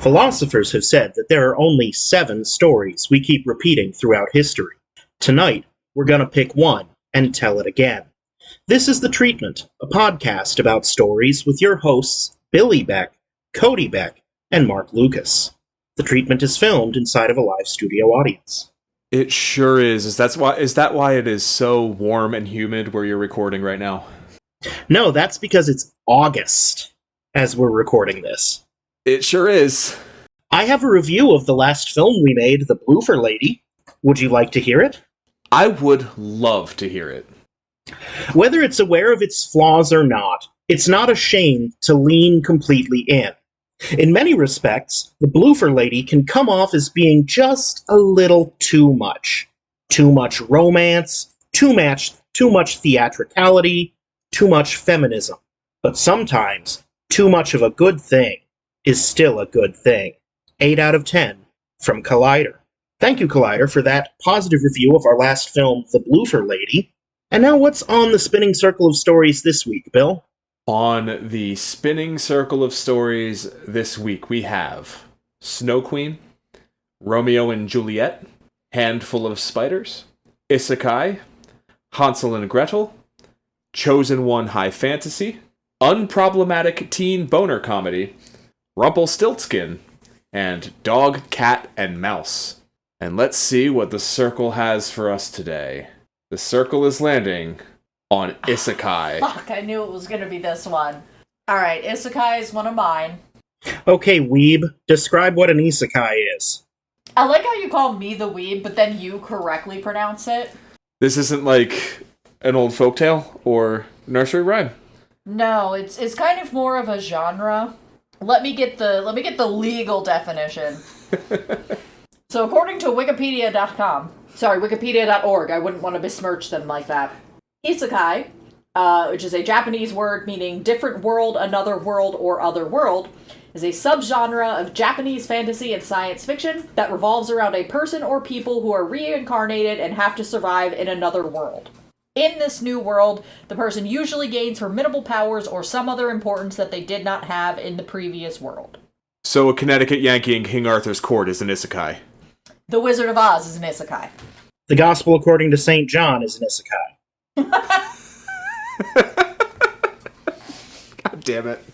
Philosophers have said that there are only 7 stories we keep repeating throughout history. Tonight, we're going to pick one and tell it again. This is The Treatment, a podcast about stories with your hosts Billy Beck, Cody Beck, and Mark Lucas. The Treatment is filmed inside of a live studio audience. It sure is. Is that why it is so warm and humid where you're recording right now? No, that's because it's August as we're recording this. It sure is. I have a review of the last film we made, The Bloofer Lady. Would you like to hear it? I would love to hear it. Whether it's aware of its flaws or not, it's not a shame to lean completely in. In many respects, The Bloofer Lady can come off as being just a little too much. Too much romance, too much theatricality, too much feminism. But sometimes, too much of a good thing is still a good thing. 8 out of 10 from Collider. Thank you, Collider, for that positive review of our last film, The Bloofer Lady. And now what's on the spinning circle of stories this week, Bill? On the spinning circle of stories this week, we have Snow Queen, Romeo and Juliet, Handful of Spiders, Isekai, Hansel and Gretel, Chosen One High Fantasy, Unproblematic Teen Boner Comedy, Rumpelstiltskin, and Dog, Cat, and Mouse. And let's see what the circle has for us today. The circle is landing on Isekai. Fuck, I knew it was gonna be this one. Alright, Isekai is one of mine. Okay, weeb, describe what an isekai is. I like how you call me the weeb, but then you correctly pronounce it. This isn't like an old folktale or nursery rhyme. No, it's kind of more of a genre. Let me get the legal definition. So according to Wikipedia.org, I wouldn't want to besmirch them like that. Isekai, which is a Japanese word meaning different world, another world, or other world, is a subgenre of Japanese fantasy and science fiction that revolves around a person or people who are reincarnated and have to survive in another world. In this new world, the person usually gains formidable powers or some other importance that they did not have in the previous world. So a Connecticut Yankee in King Arthur's court is an isekai. The Wizard of Oz is an isekai. The Gospel according to St. John is an isekai. God damn it.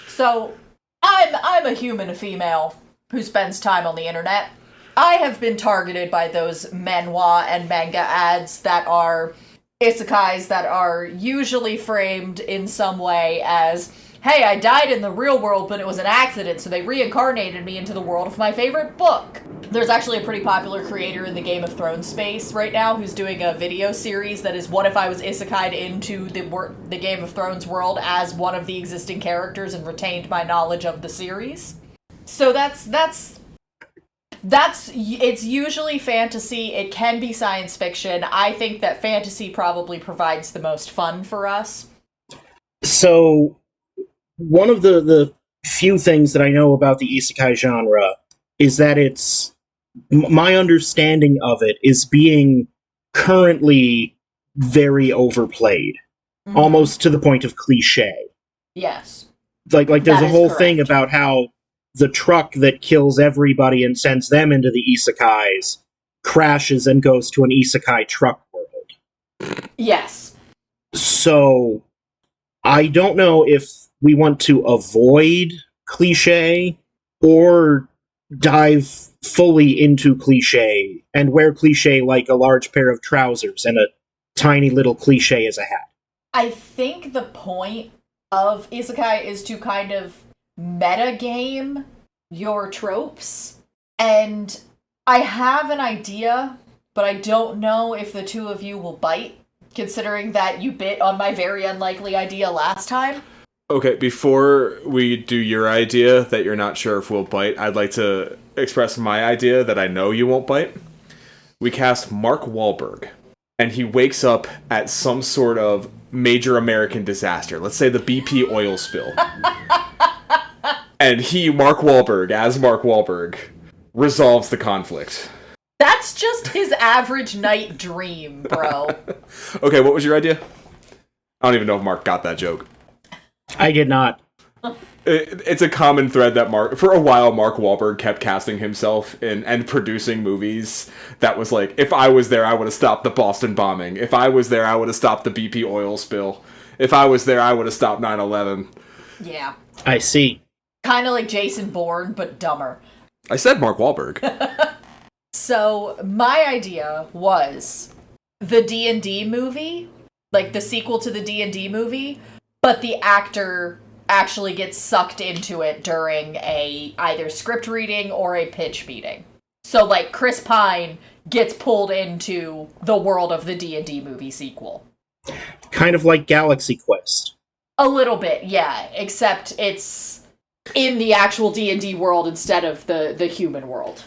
So, I'm a human, a female, who spends time on the internet. I have been targeted by those manhwa and manga ads that are isekais that are usually framed in some way as, hey, I died in the real world, but it was an accident, so they reincarnated me into the world of my favorite book. There's actually a pretty popular creator in the Game of Thrones space right now who's doing a video series that is what if I was isekai'd into the Game of Thrones world as one of the existing characters and retained my knowledge of the series. So it's usually fantasy. It can be science fiction. I think that fantasy probably provides the most fun for us. So, one of the few things that I know about the isekai genre is that my understanding of it is being currently very overplayed, almost to the point of cliche. Yes. Like there's a whole correct. thing about how the truck that kills everybody and sends them into the isekais crashes and goes to an isekai truck world. Yes. So, I don't know if we want to avoid cliche or dive fully into cliche and wear cliche like a large pair of trousers and a tiny little cliche as a hat. I think the point of isekai is to kind of metagame your tropes, and I have an idea, but I don't know if the two of you will bite, considering that you bit on my very unlikely idea last time. Okay, before we do your idea that you're not sure if we'll bite, I'd like to express my idea that I know you won't bite. We cast Mark Wahlberg, and he wakes up at some sort of major American disaster. Let's say the BP oil spill. And Mark Wahlberg, resolves the conflict. That's just his average night dream, bro. Okay, what was your idea? I don't even know if Mark got that joke. I did not. It's a common thread that for a while, Mark Wahlberg kept casting himself in and producing movies that was like, if I was there, I would have stopped the Boston bombing. If I was there, I would have stopped the BP oil spill. If I was there, I would have stopped 9/11. Yeah. I see. Kind of like Jason Bourne, but dumber. I said Mark Wahlberg. So, my idea was the D&D movie, like the sequel to the D&D movie, but the actor actually gets sucked into it during a either script reading or a pitch meeting. So, like, Chris Pine gets pulled into the world of the D&D movie sequel. Kind of like Galaxy Quest. A little bit, yeah, except it's in the actual D&D world instead of the human world.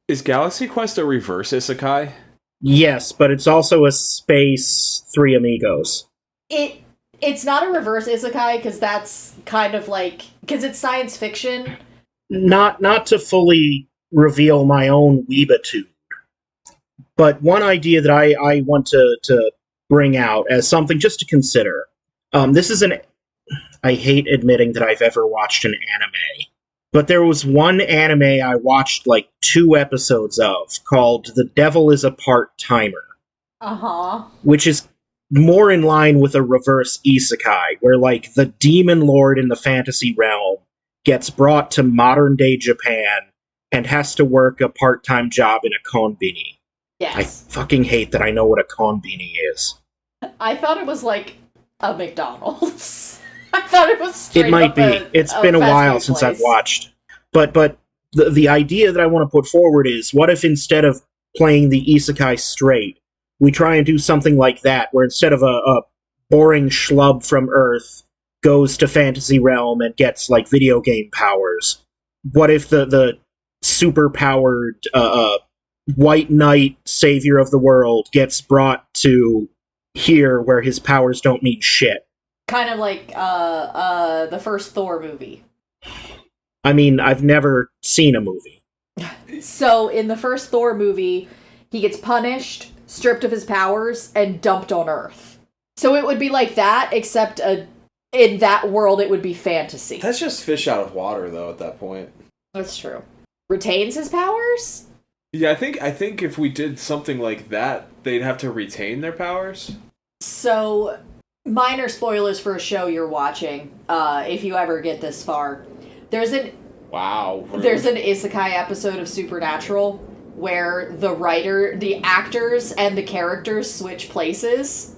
Is Galaxy Quest a reverse isekai? Yes, but it's also a space Three Amigos. It's not a reverse isekai, because that's kind of like... Because it's science fiction. Not to fully reveal my own weebitude, but one idea that I want to bring out as something just to consider. This is I hate admitting that I've ever watched an anime, but there was one anime I watched like 2 episodes of called The Devil is a Part-Timer. Uh-huh. Which is more in line with a reverse isekai, where like the demon lord in the fantasy realm gets brought to modern-day Japan and has to work a part-time job in a konbini. Yes. I fucking hate that I know what a konbini is. I thought it was like a McDonald's. I thought it was straight It might up be. It's been a fast while food since place. I've watched. But the idea that I want to put forward is, what if instead of playing the isekai straight, we try and do something like that, where instead of a boring schlub from Earth goes to fantasy realm and gets like video game powers? What if the super-powered white knight savior of the world gets brought to here where his powers don't mean shit? Kind of like the first Thor movie. I mean, I've never seen a movie. So, in the first Thor movie, he gets punished, stripped of his powers, and dumped on Earth. So it would be like that, except in that world it would be fantasy. That's just fish out of water, though, at that point. That's true. Retains his powers? Yeah, I think if we did something like that, they'd have to retain their powers. So, minor spoilers for a show you're watching, if you ever get this far. There's an isekai episode of Supernatural where the actors and the characters switch places,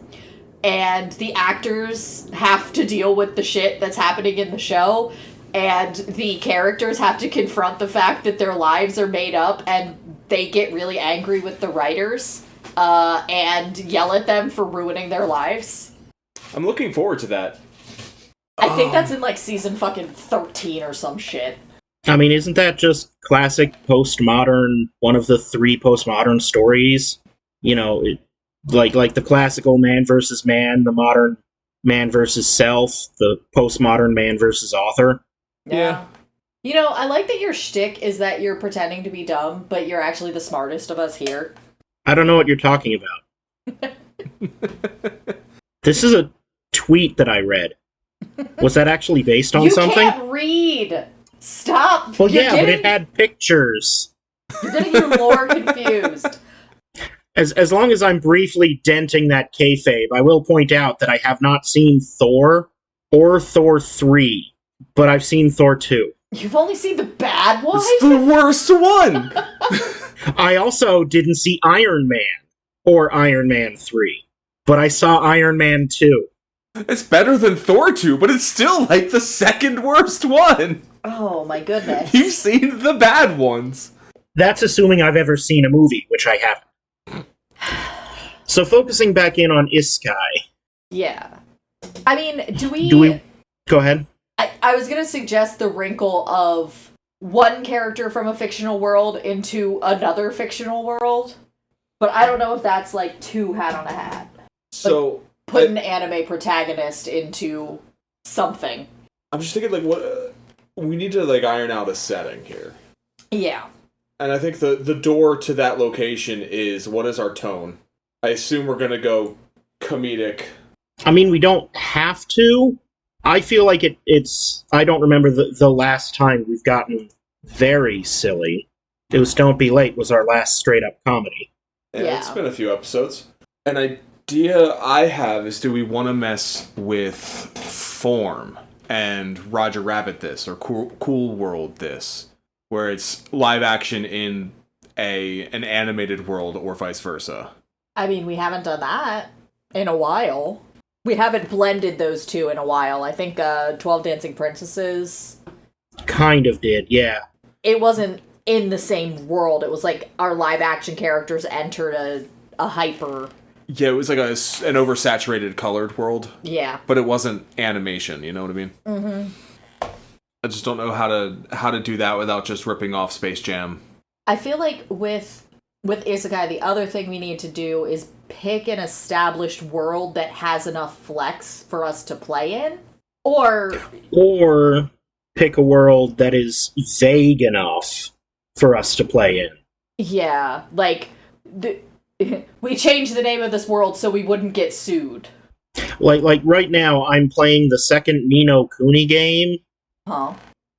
and the actors have to deal with the shit that's happening in the show, and the characters have to confront the fact that their lives are made up, and they get really angry with the writers, and yell at them for ruining their lives. I'm looking forward to that. I think that's in, like, season fucking 13 or some shit. I mean, isn't that just classic postmodern, one of the 3 postmodern stories? You know, like the classical man versus man, the modern man versus self, the postmodern man versus author. Yeah. You know, I like that your shtick is that you're pretending to be dumb, but you're actually the smartest of us here. I don't know what you're talking about. This is a tweet that I read. Was that actually based on something? You can't read! Stop! Well, yeah, but it had pictures. You're getting your lore confused. As long as I'm briefly denting that kayfabe, I will point out that I have not seen Thor or Thor 3, but I've seen Thor 2. You've only seen the bad one? It's the worst one! I also didn't see Iron Man or Iron Man 3, but I saw Iron Man 2. It's better than Thor 2, but it's still like the second worst one! Oh my goodness. You've seen the bad ones. That's assuming I've ever seen a movie, which I haven't. So focusing back in on Isekai. Yeah. I mean, do we... Go ahead. I was gonna suggest the wrinkle of one character from a fictional world into another fictional world, but I don't know if that's like too hat on a hat. So... Put an anime protagonist into something. I'm just thinking, like, what... we need to, like, iron out a setting here. Yeah. And I think the door to that location is, what is our tone? I assume we're gonna go comedic. I mean, we don't have to, I feel like it's. I don't remember the last time we've gotten very silly. It was Don't Be Late was our last straight up comedy. Yeah, it's been a few episodes. An idea I have is, do we want to mess with form and Roger Rabbit this, or Cool World this, where it's live action in an animated world, or vice versa? I mean, we haven't done that in a while. We haven't blended those two in a while. I think 12 Dancing Princesses... Kind of did, yeah. It wasn't in the same world. It was like our live-action characters entered a hyper... Yeah, it was like an oversaturated colored world. Yeah. But it wasn't animation, you know what I mean? Mm-hmm. I just don't know how to do that without just ripping off Space Jam. I feel like with Isekai, the other thing we need to do is pick an established world that has enough flex for us to play in. Or pick a world that is vague enough for us to play in. Yeah, like... we changed the name of this world so we wouldn't get sued. Like right now, I'm playing the second Ni no Kuni game. Huh?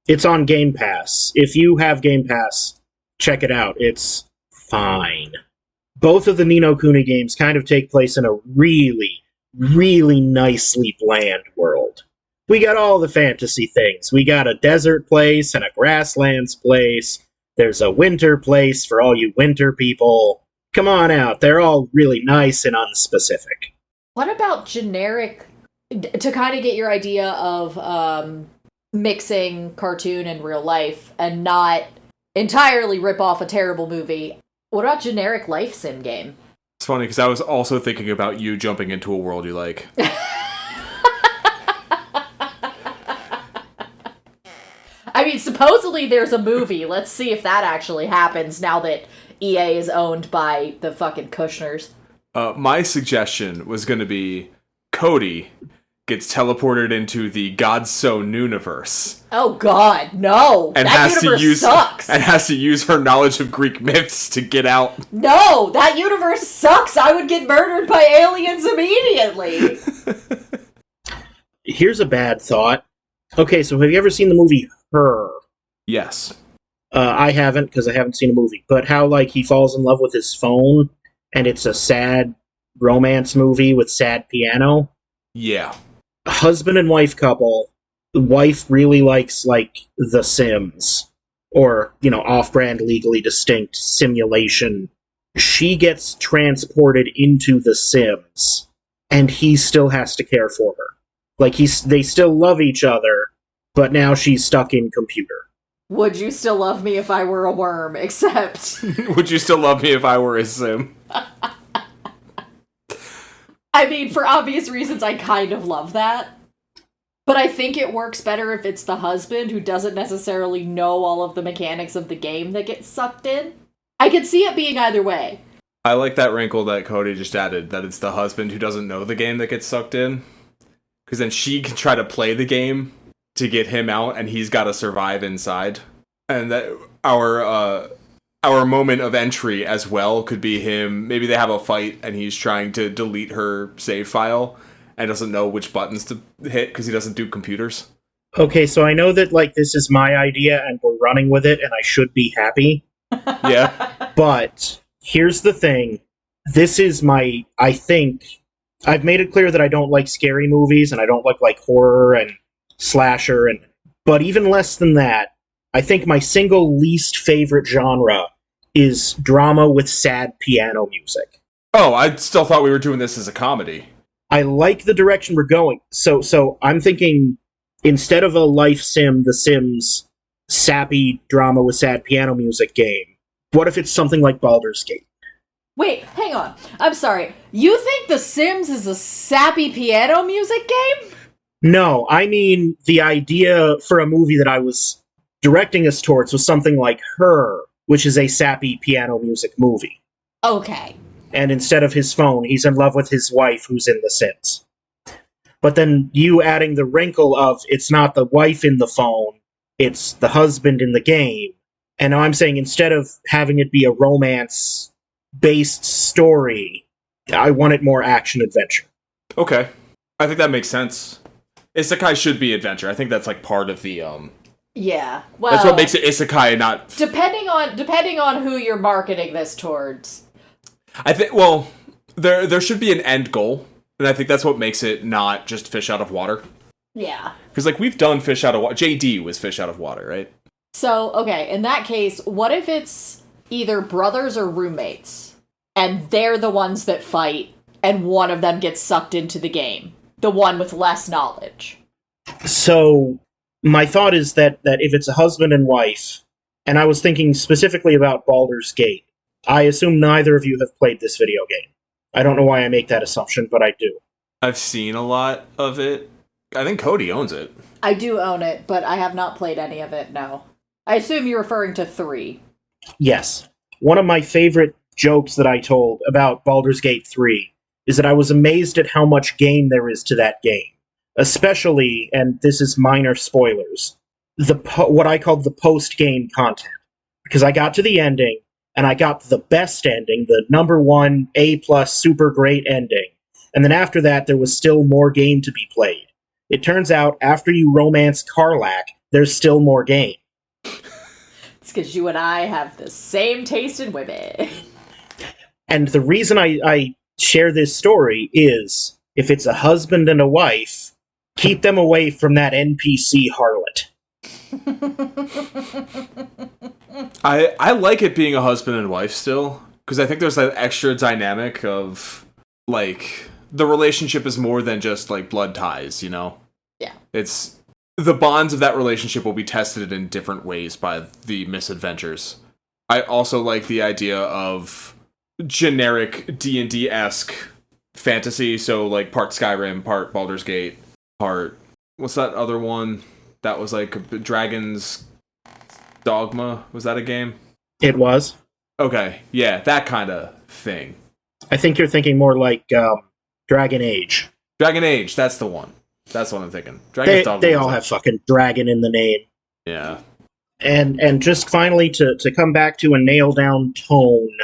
It's on Game Pass. If you have Game Pass, check it out. It's fine. Both of the Ni no Kuni games kind of take place in a really, really nicely bland world. We got all the fantasy things. We got a desert place and a grasslands place. There's a winter place for all you winter people. Come on out. They're all really nice and unspecific. What about generic... To kind of get your idea of mixing cartoon and real life and not entirely rip off a terrible movie, what about generic life sim game? It's funny, because I was also thinking about you jumping into a world you like. I mean, supposedly there's a movie. Let's see if that actually happens now that EA is owned by the fucking Kushners. My suggestion was going to be Cody gets teleported into the God So Nooniverse. Oh god, no! And that universe sucks! And has to use her knowledge of Greek myths to get out. No! That universe sucks! I would get murdered by aliens immediately! Here's a bad thought. Okay, so have you ever seen the movie Her? Yes. I haven't, because I haven't seen a movie. But how, like, he falls in love with his phone, and it's a sad romance movie with sad piano? Yeah. Husband and wife couple. The wife really likes, like, The Sims. Or, off-brand, legally distinct simulation. She gets transported into The Sims, and he still has to care for her. Like, they still love each other, but now she's stuck in computer. Would you still love me if I were a worm, except... Would you still love me if I were a sim? I mean, for obvious reasons, I kind of love that. But I think it works better if it's the husband who doesn't necessarily know all of the mechanics of the game that gets sucked in. I could see it being either way. I like that wrinkle that Cody just added, that it's the husband who doesn't know the game that gets sucked in. Because then she can try to play the game to get him out, and he's got to survive inside. And that our moment of entry as well could be him. Maybe they have a fight, and he's trying to delete her save file, and doesn't know which buttons to hit because he doesn't do computers. Okay, so I know that this is my idea, and we're running with it, and I should be happy. Yeah. But here's the thing: this is I think I've made it clear that I don't like scary movies, and I don't like horror and slasher, but even less than that, I think my single least favorite genre is drama with sad piano music. Oh, I still thought we were doing this as a comedy. I like the direction we're going. So I'm thinking, instead of a life sim, The Sims, sappy drama with sad piano music game, what if it's something like Baldur's Gate? Wait, hang on. I'm sorry. You think The Sims is a sappy piano music game? No, I mean, the idea for a movie that I was directing us towards was something like Her, which is a sappy piano music movie. Okay. And instead of his phone, he's in love with his wife who's in The Sims. But then you adding the wrinkle of it's not the wife in the phone, it's the husband in the game. And now I'm saying instead of having it be a romance-based story, I want it more action-adventure. Okay. I think that makes sense. Isekai should be adventure. I think that's like part of the Yeah. Well, that's what makes it isekai, not depending on who you're marketing this towards. I think there should be an end goal, and I think that's what makes it not just fish out of water. Yeah. Because like we've done fish out of water. JD was fish out of water, right? So, okay, in that case, what if it's either brothers or roommates, and they're the ones that fight, and one of them gets sucked into the game? The one with less knowledge. So, my thought is that if it's a husband and wife, and I was thinking specifically about Baldur's Gate, I assume neither of you have played this video game. I don't know why I make that assumption, but I do. I've seen a lot of it. I think Cody owns it. I do own it, but I have not played any of it, no. I assume you're referring to 3. Yes. One of my favorite jokes that I told about Baldur's Gate 3 is that I was amazed at how much game there is to that game. Especially, and this is minor spoilers, what I called the post-game content. Because I got to the ending, and I got the best ending, the number 1 A+ super great ending. And then after that, there was still more game to be played. It turns out, after you romance Karlach, there's still more game. It's because you and I have the same taste in women. And the reason I share this story is, if it's a husband and a wife, keep them away from that NPC harlot. I like it being a husband and wife still, because I think there's that extra dynamic of, like, the relationship is more than just, like, blood ties, you know? Yeah. It's the bonds of that relationship will be tested in different ways by the misadventures. I also like the idea of generic D&D-esque fantasy, so like part Skyrim, part Baldur's Gate, part what's that other one that was like Dragon's Dogma? Was that a game? It was. Okay, yeah, that kind of thing. I think you're thinking more like Dragon Age. Dragon Age, that's the one. That's what I'm thinking. Dragon's Dogma. They all have fucking dragon in the name. Yeah. And just finally to come back to a nail down tone,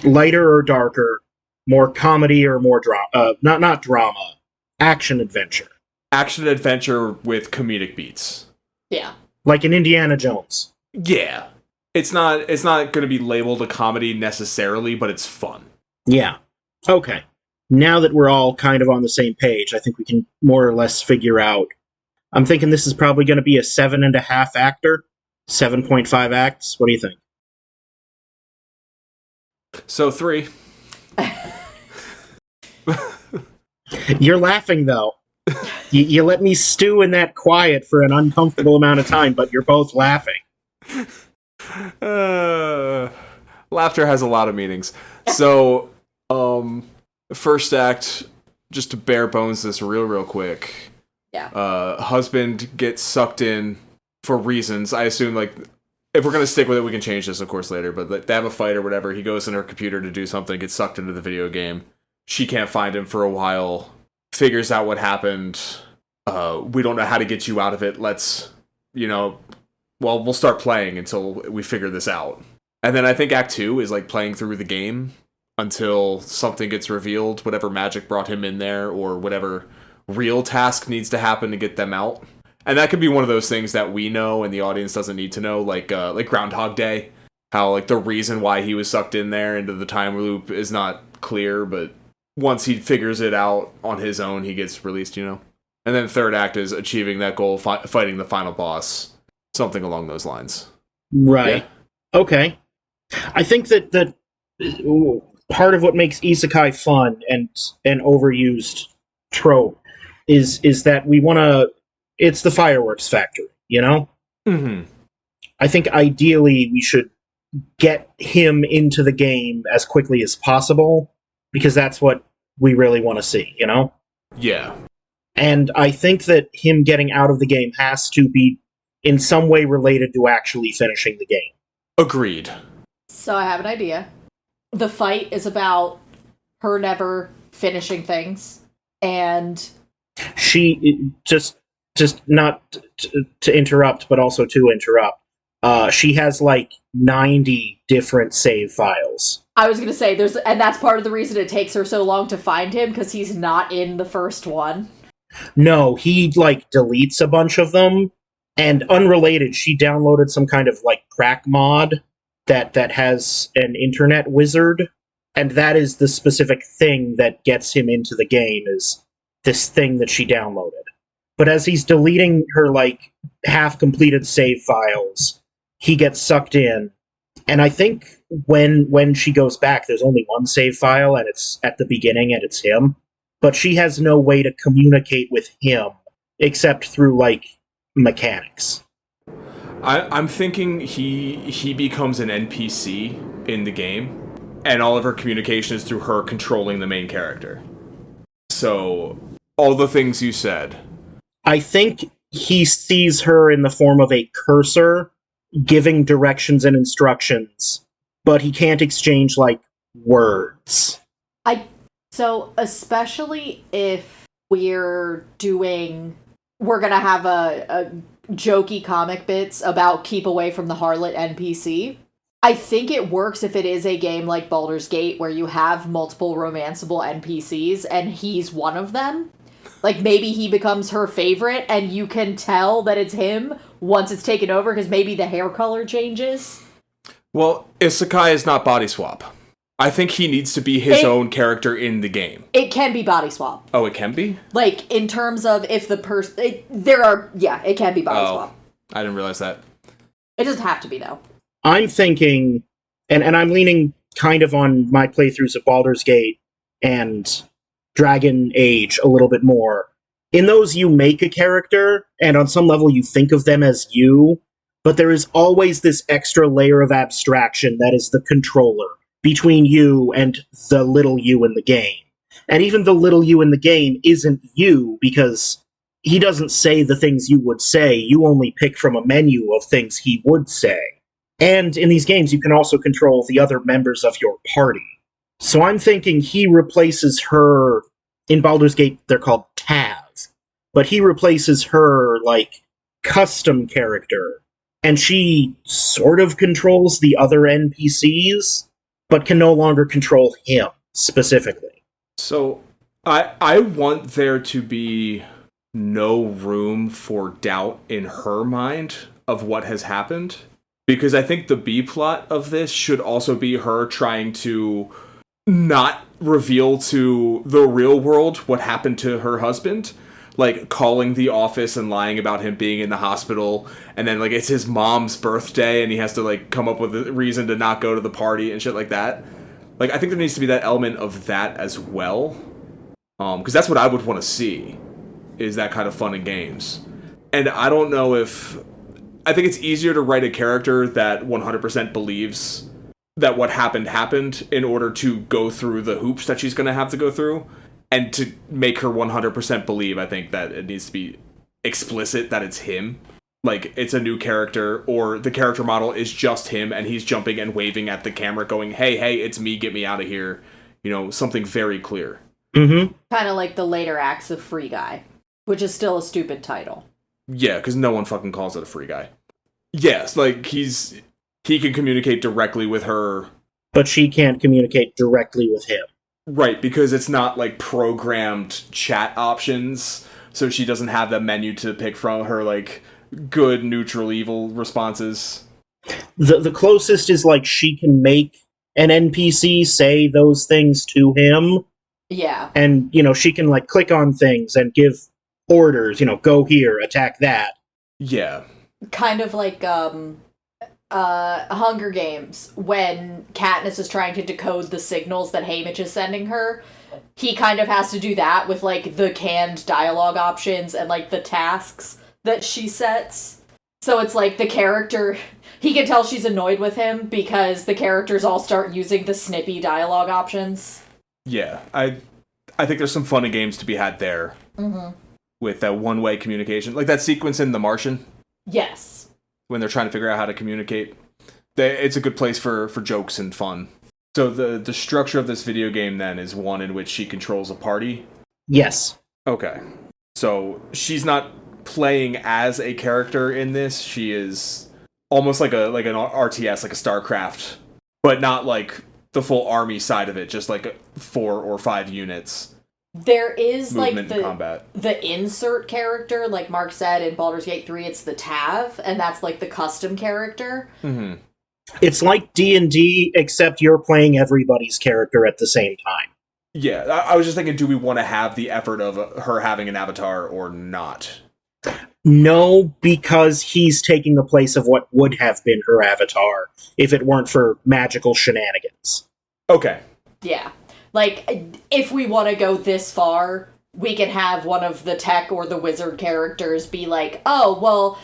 lighter or darker, more comedy or more drama, not drama, action adventure. Action adventure with comedic beats. Yeah. Like in Indiana Jones. Yeah. It's not going to be labeled a comedy necessarily, but it's fun. Yeah. Okay. Now that we're all kind of on the same page, I think we can more or less figure out. I'm thinking this is probably going to be a 7.5 actor, 7.5 acts. What do you think? So 3. You're laughing, though. You let me stew in that quiet for an uncomfortable amount of time, but you're both laughing. Laughter has a lot of meanings. So, first act, just to bare bones this real quick. Yeah. Husband gets sucked in for reasons. I assume, like, if we're going to stick with it, we can change this, of course, later. But like, they have a fight or whatever. He goes in her computer to do something, gets sucked into the video game. She can't find him for a while. Figures out what happened. We don't know how to get you out of it. Let's, we'll start playing until we figure this out. And then I think Act 2 is like playing through the game until something gets revealed, whatever magic brought him in there, or whatever real task needs to happen to get them out. And that could be one of those things that we know and the audience doesn't need to know, like Groundhog Day. How like the reason why he was sucked in there into the time loop is not clear, but once he figures it out on his own, he gets released, And then third act is achieving that goal, fighting the final boss. Something along those lines. Right. Yeah. Okay. I think that part of what makes isekai fun and an overused trope is that we want to... It's the fireworks factory, Mm-hmm. I think ideally we should get him into the game as quickly as possible, because that's what we really want to see, Yeah. And I think that him getting out of the game has to be in some way related to actually finishing the game. Agreed. So I have an idea. The fight is about her never finishing things, and she just not to interrupt, but also to interrupt. She has like 90 different save files. I was going to say, and that's part of the reason it takes her so long to find him, because he's not in the first one. No, he like deletes a bunch of them. And unrelated, she downloaded some kind of like crack mod that has an internet wizard, and that is the specific thing that gets him into the game is this thing that she downloaded. But as he's deleting her like half completed save files, he gets sucked in. And I think when she goes back, there's only one save file, and it's at the beginning, and it's him. But she has no way to communicate with him except through like mechanics. I'm thinking he becomes an NPC in the game, and all of her communication is through her controlling the main character. So, all the things you said. I think he sees her in the form of a cursor giving directions and instructions, but he can't exchange like words. So especially if we're gonna have a jokey comic bits about keep away from the harlot NPC. I think it works if it is a game like Baldur's Gate where you have multiple romanceable NPCs and he's one of them. Like, maybe he becomes her favorite and you can tell that it's him once it's taken over because maybe the hair color changes. Well, Isekai is not body swap. I think he needs to be his own character in the game. It can be body swap. Oh, it can be? Like, in terms of if the person... it can be body swap. I didn't realize that. It doesn't have to be, though. I'm thinking, and I'm leaning kind of on my playthroughs of Baldur's Gate and Dragon Age a little bit more. In those, you make a character, and on some level you think of them as you, but there is always this extra layer of abstraction that is the controller between you and the little you in the game. And even the little you in the game isn't you, because he doesn't say the things you would say, you only pick from a menu of things he would say. And in these games, you can also control the other members of your party. So I'm thinking he replaces her... In Baldur's Gate, they're called Tav. But he replaces her, like, custom character. And she sort of controls the other NPCs, but can no longer control him, specifically. So, I want there to be no room for doubt in her mind of what has happened. Because I think the B-plot of this should also be her trying to not reveal to the real world what happened to her husband. Like, calling the office and lying about him being in the hospital, and then, like, it's his mom's birthday, and he has to, like, come up with a reason to not go to the party and shit like that. Like, I think there needs to be that element of that as well. Because that's what I would want to see, is that kind of fun in games. And I don't know if... I think it's easier to write a character that 100% believes that what happened in order to go through the hoops that she's going to have to go through. And to make her 100% believe, I think that it needs to be explicit that it's him. Like, it's a new character, or the character model is just him, and he's jumping and waving at the camera going, hey, it's me, get me out of here. You know, something very clear. Mm-hmm. Kind of like the later acts of Free Guy, which is still a stupid title. Yeah, because no one fucking calls it a Free Guy. Yes, like, he can communicate directly with her. But she can't communicate directly with him. Right, because it's not, like, programmed chat options, so she doesn't have that menu to pick from her, like, good, neutral, evil responses. The closest is, like, she can make an NPC say those things to him. Yeah. And, you know, she can, like, click on things and give orders, you know, go here, attack that. Yeah. Kind of like, Hunger Games, when Katniss is trying to decode the signals that Haymitch is sending her, he kind of has to do that with, like, the canned dialogue options and, like, the tasks that she sets. So it's like the character, he can tell she's annoyed with him because the characters all start using the snippy dialogue options. Yeah, I think there's some fun games to be had there. Mm-hmm. With that one-way communication. Like that sequence in The Martian. Yes. When they're trying to figure out how to communicate. It's a good place for jokes and fun. So the structure of this video game then is one in which she controls a party? Yes. Okay. So she's not playing as a character in this. She is almost like an RTS, like a StarCraft. But not like the full army side of it, just like 4 or 5 units. There is movement and combat. The insert character, like Mark said in Baldur's Gate 3, it's the Tav, and that's like the custom character. Mm-hmm. It's like D&D, except you're playing everybody's character at the same time. Yeah, I was just thinking, do we want to have the effort of her having an avatar or not? No, because he's taking the place of what would have been her avatar if it weren't for magical shenanigans. Okay. Yeah. Like, if we want to go this far, we can have one of the tech or the wizard characters be like, oh, well,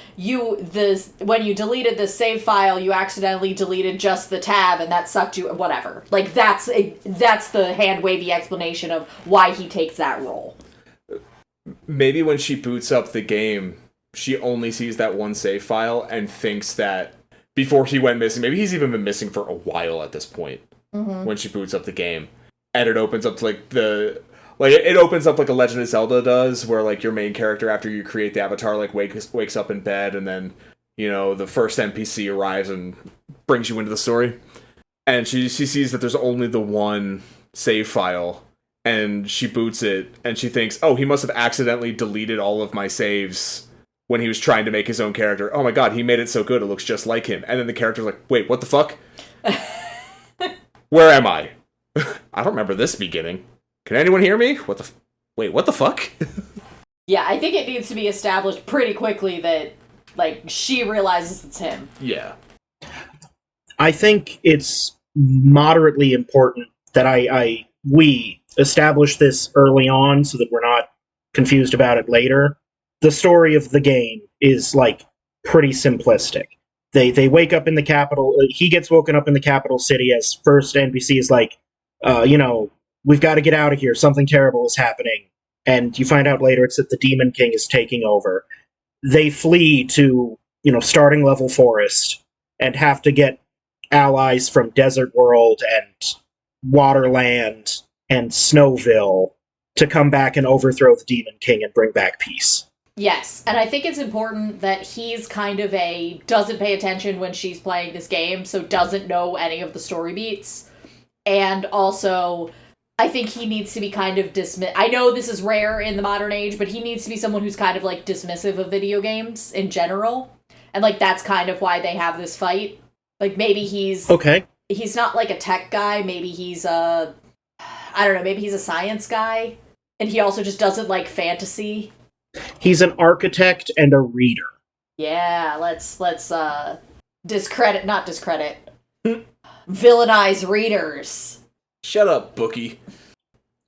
when you deleted this save file, you accidentally deleted just the tab, and that sucked you, whatever. Like, that's the hand-wavy explanation of why he takes that role. Maybe when she boots up the game, she only sees that one save file and thinks that before he went missing, maybe he's even been missing for a while at this point, when she boots up the game. And it opens up to, it opens up like a Legend of Zelda does, where, like, your main character, after you create the avatar, like, wakes up in bed, and then, you know, the first NPC arrives and brings you into the story. And she sees that there's only the one save file, and she boots it, and she thinks, oh, he must have accidentally deleted all of my saves when he was trying to make his own character. Oh my god, he made it so good, it looks just like him. And then the character's like, wait, what the fuck? Where am I? I don't remember this beginning. Can anyone hear me? Wait, what the fuck? Yeah, I think it needs to be established pretty quickly that, like, she realizes it's him. Yeah. I think it's moderately important that we establish this early on so that we're not confused about it later. The story of the game is, like, pretty simplistic. They wake up in the capital. He gets woken up in the capital city as first NPC is like, we've got to get out of here. Something terrible is happening. And you find out later it's that the Demon King is taking over. They flee to, starting level forest and have to get allies from Desert World and Waterland and Snowville to come back and overthrow the Demon King and bring back peace. Yes, and I think it's important that he's kind of doesn't pay attention when she's playing this game, so doesn't know any of the story beats. And also, I think he needs to be kind of I know this is rare in the modern age, but he needs to be someone who's kind of, like, dismissive of video games in general. And, like, that's kind of why they have this fight. Like, maybe he's... Okay. He's not, like, a tech guy. Maybe he's I don't know, maybe he's a science guy. And he also just doesn't like fantasy. He's an architect and a reader. Yeah, let's not discredit. Villainize readers. Shut up, bookie.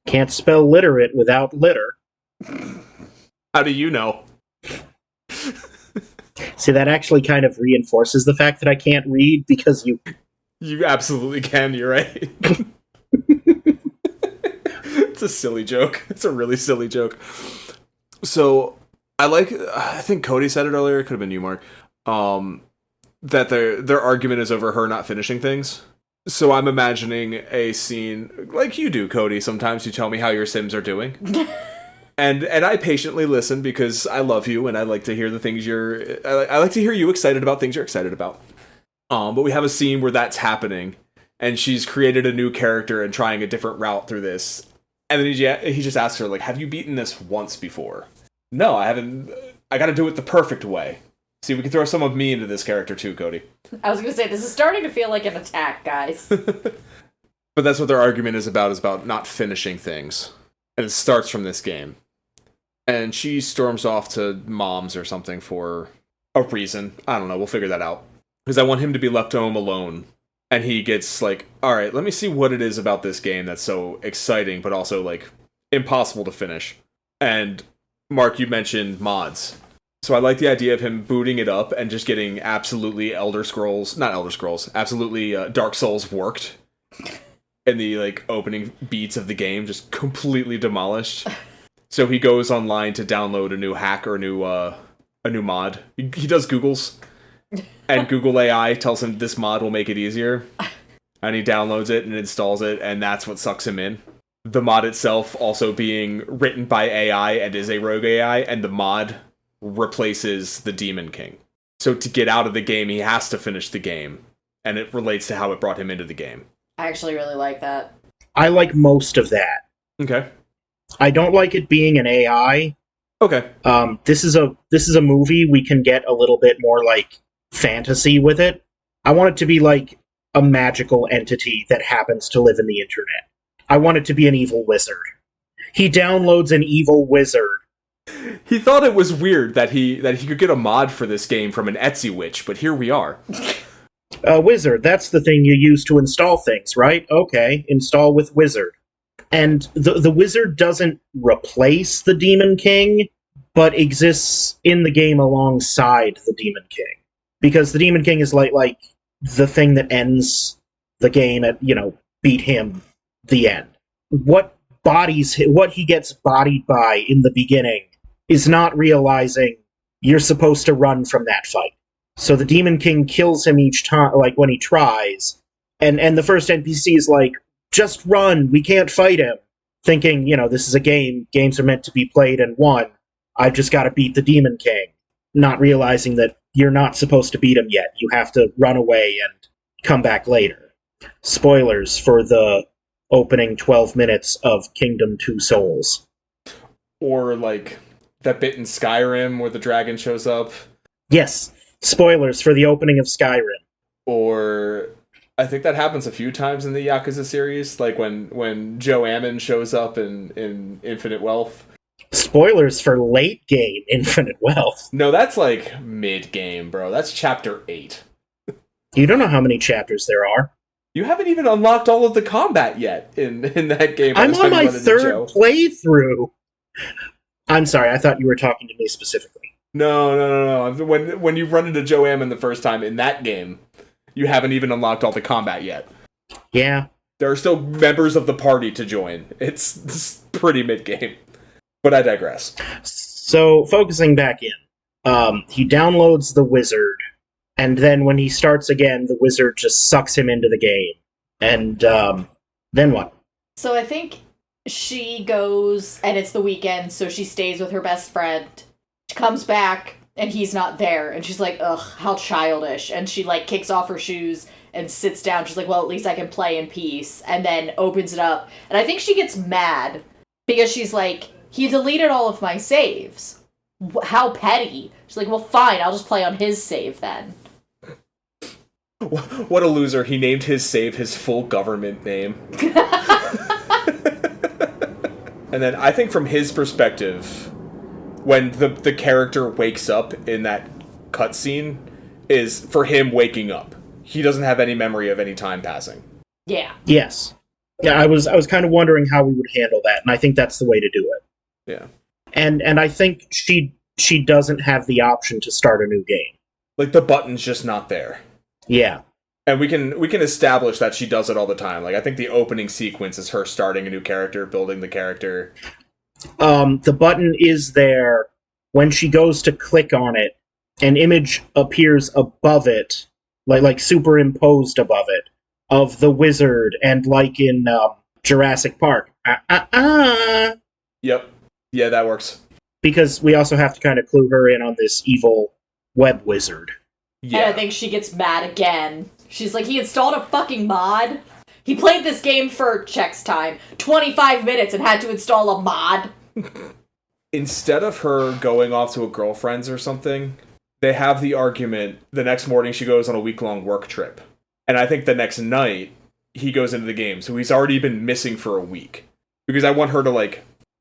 Can't spell literate without litter. How do you know? See, that actually kind of reinforces the fact that I can't read because you... You absolutely can, you're right. It's a silly joke. It's a really silly joke. So, I think Cody said it earlier, it could have been you, Mark, that their argument is over her not finishing things. So I'm imagining a scene, like you do, Cody. Sometimes you tell me how your Sims are doing. And I patiently listen because I love you and I like to hear the things I like to hear you excited about things you're excited about. But we have a scene where that's happening, and she's created a new character and trying a different route through this. And then he just asks her, like, have you beaten this once before? No, I haven't. I gotta do it the perfect way. See, we can throw some of me into this character too, Cody. I was gonna say, this is starting to feel like an attack, guys. But that's what their argument is about not finishing things. And it starts from this game. And she storms off to mom's or something for a reason. I don't know, we'll figure that out. Because I want him to be left home alone. And he gets like, alright, let me see what it is about this game that's so exciting, but also, like, impossible to finish. And, Mark, you mentioned mods. So I like the idea of him booting it up and just getting absolutely absolutely Dark Souls worked. And the, like, opening beats of the game just completely demolished. So he goes online to download a new hack or a new mod. He does Googles. And Google AI tells him this mod will make it easier. And he downloads it and installs it, and that's what sucks him in. The mod itself also being written by AI and is a rogue AI, and the mod replaces the Demon King. So to get out of the game, he has to finish the game. And it relates to how it brought him into the game. I actually really like that. I like most of that. Okay. I don't like it being an AI. Okay. This is a movie. We can get a little bit more like fantasy with it. I want it to be like a magical entity that happens to live in the internet. I want it to be an evil wizard. He downloads an evil wizard. He thought it was weird that he could get a mod for this game from an Etsy witch, but here we are. A wizard, that's the thing you use to install things, right? Okay, install with wizard. And the wizard doesn't replace the Demon King, but exists in the game alongside the Demon King. Because the Demon King is like the thing that ends the game at, beat him, the end. What he gets bodied by in the beginning is not realizing you're supposed to run from that fight. So the Demon King kills him each time, like when he tries, and the first NPC is like, just run, we can't fight him. Thinking, this is a game, games are meant to be played and won, I've just got to beat the Demon King. Not realizing that you're not supposed to beat him yet, you have to run away and come back later. Spoilers for the opening 12 minutes of Kingdom Two Souls. Or like that bit in Skyrim where the dragon shows up. Yes, spoilers for the opening of Skyrim. Or I think that happens a few times in the Yakuza series, like when Joe Ammon shows up in Infinite Wealth. Spoilers for late game Infinite Wealth. No, that's like mid-game, bro. That's chapter 8. You don't know how many chapters there are. You haven't even unlocked all of the combat yet in that game. I'm on my third playthrough. I'm sorry, I thought you were talking to me specifically. No. When you run into Joe Ammon the first time in that game, you haven't even unlocked all the combat yet. Yeah. There are still members of the party to join. It's pretty mid-game. But I digress. So, focusing back in, he downloads the wizard, and then when he starts again, the wizard just sucks him into the game. And then what? So I think she goes, and it's the weekend, so she stays with her best friend. She comes back, and he's not there, and she's like, ugh, how childish. And she, kicks off her shoes and sits down. She's like, well, at least I can play in peace. And then opens it up. And I think she gets mad, because she's like, he deleted all of my saves. How petty. She's like, well, fine, I'll just play on his save then. What a loser. He named his save his full government name. And then I think from his perspective, when the character wakes up in that cutscene, is for him waking up. He doesn't have any memory of any time passing. Yeah. Yes. Yeah, I was kind of wondering how we would handle that, and I think that's the way to do it. Yeah. And I think she doesn't have the option to start a new game. Like, the button's just not there. Yeah. And we can establish that she does it all the time. Like, I think the opening sequence is her starting a new character, building the character. The button is there. When she goes to click on it, an image appears above it, like superimposed above it, of the wizard, and like in Jurassic Park. Yep. Yeah, that works. Because we also have to kind of clue her in on this evil web wizard. Yeah. And I think she gets mad again. She's like, he installed a fucking mod. He played this game for, checks time, 25 minutes and had to install a mod. Instead of her going off to a girlfriend's or something, they have the argument. The next morning she goes on a week-long work trip. And I think the next night he goes into the game. So he's already been missing for a week. Because I want her to,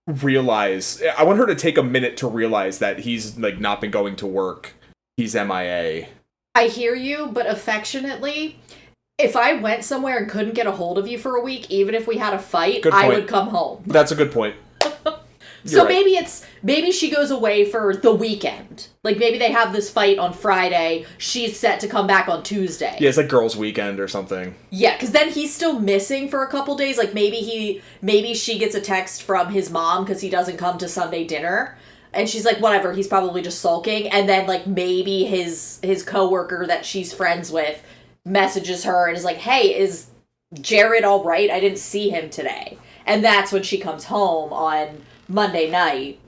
realize... I want her to take a minute to realize that he's, not been going to work. He's MIA. I hear you, but affectionately, if I went somewhere and couldn't get a hold of you for a week, even if we had a fight, I would come home. That's a good point. So right. maybe she goes away for the weekend. Like, maybe they have this fight on Friday, she's set to come back on Tuesday. Yeah, it's like girls' weekend or something. Yeah, because then he's still missing for a couple days. Like, maybe she gets a text from his mom because he doesn't come to Sunday dinner. And she's like, whatever, he's probably just sulking. And then, maybe his coworker that she's friends with messages her and is like, hey, is Jared all right? I didn't see him today. And that's when she comes home on Monday night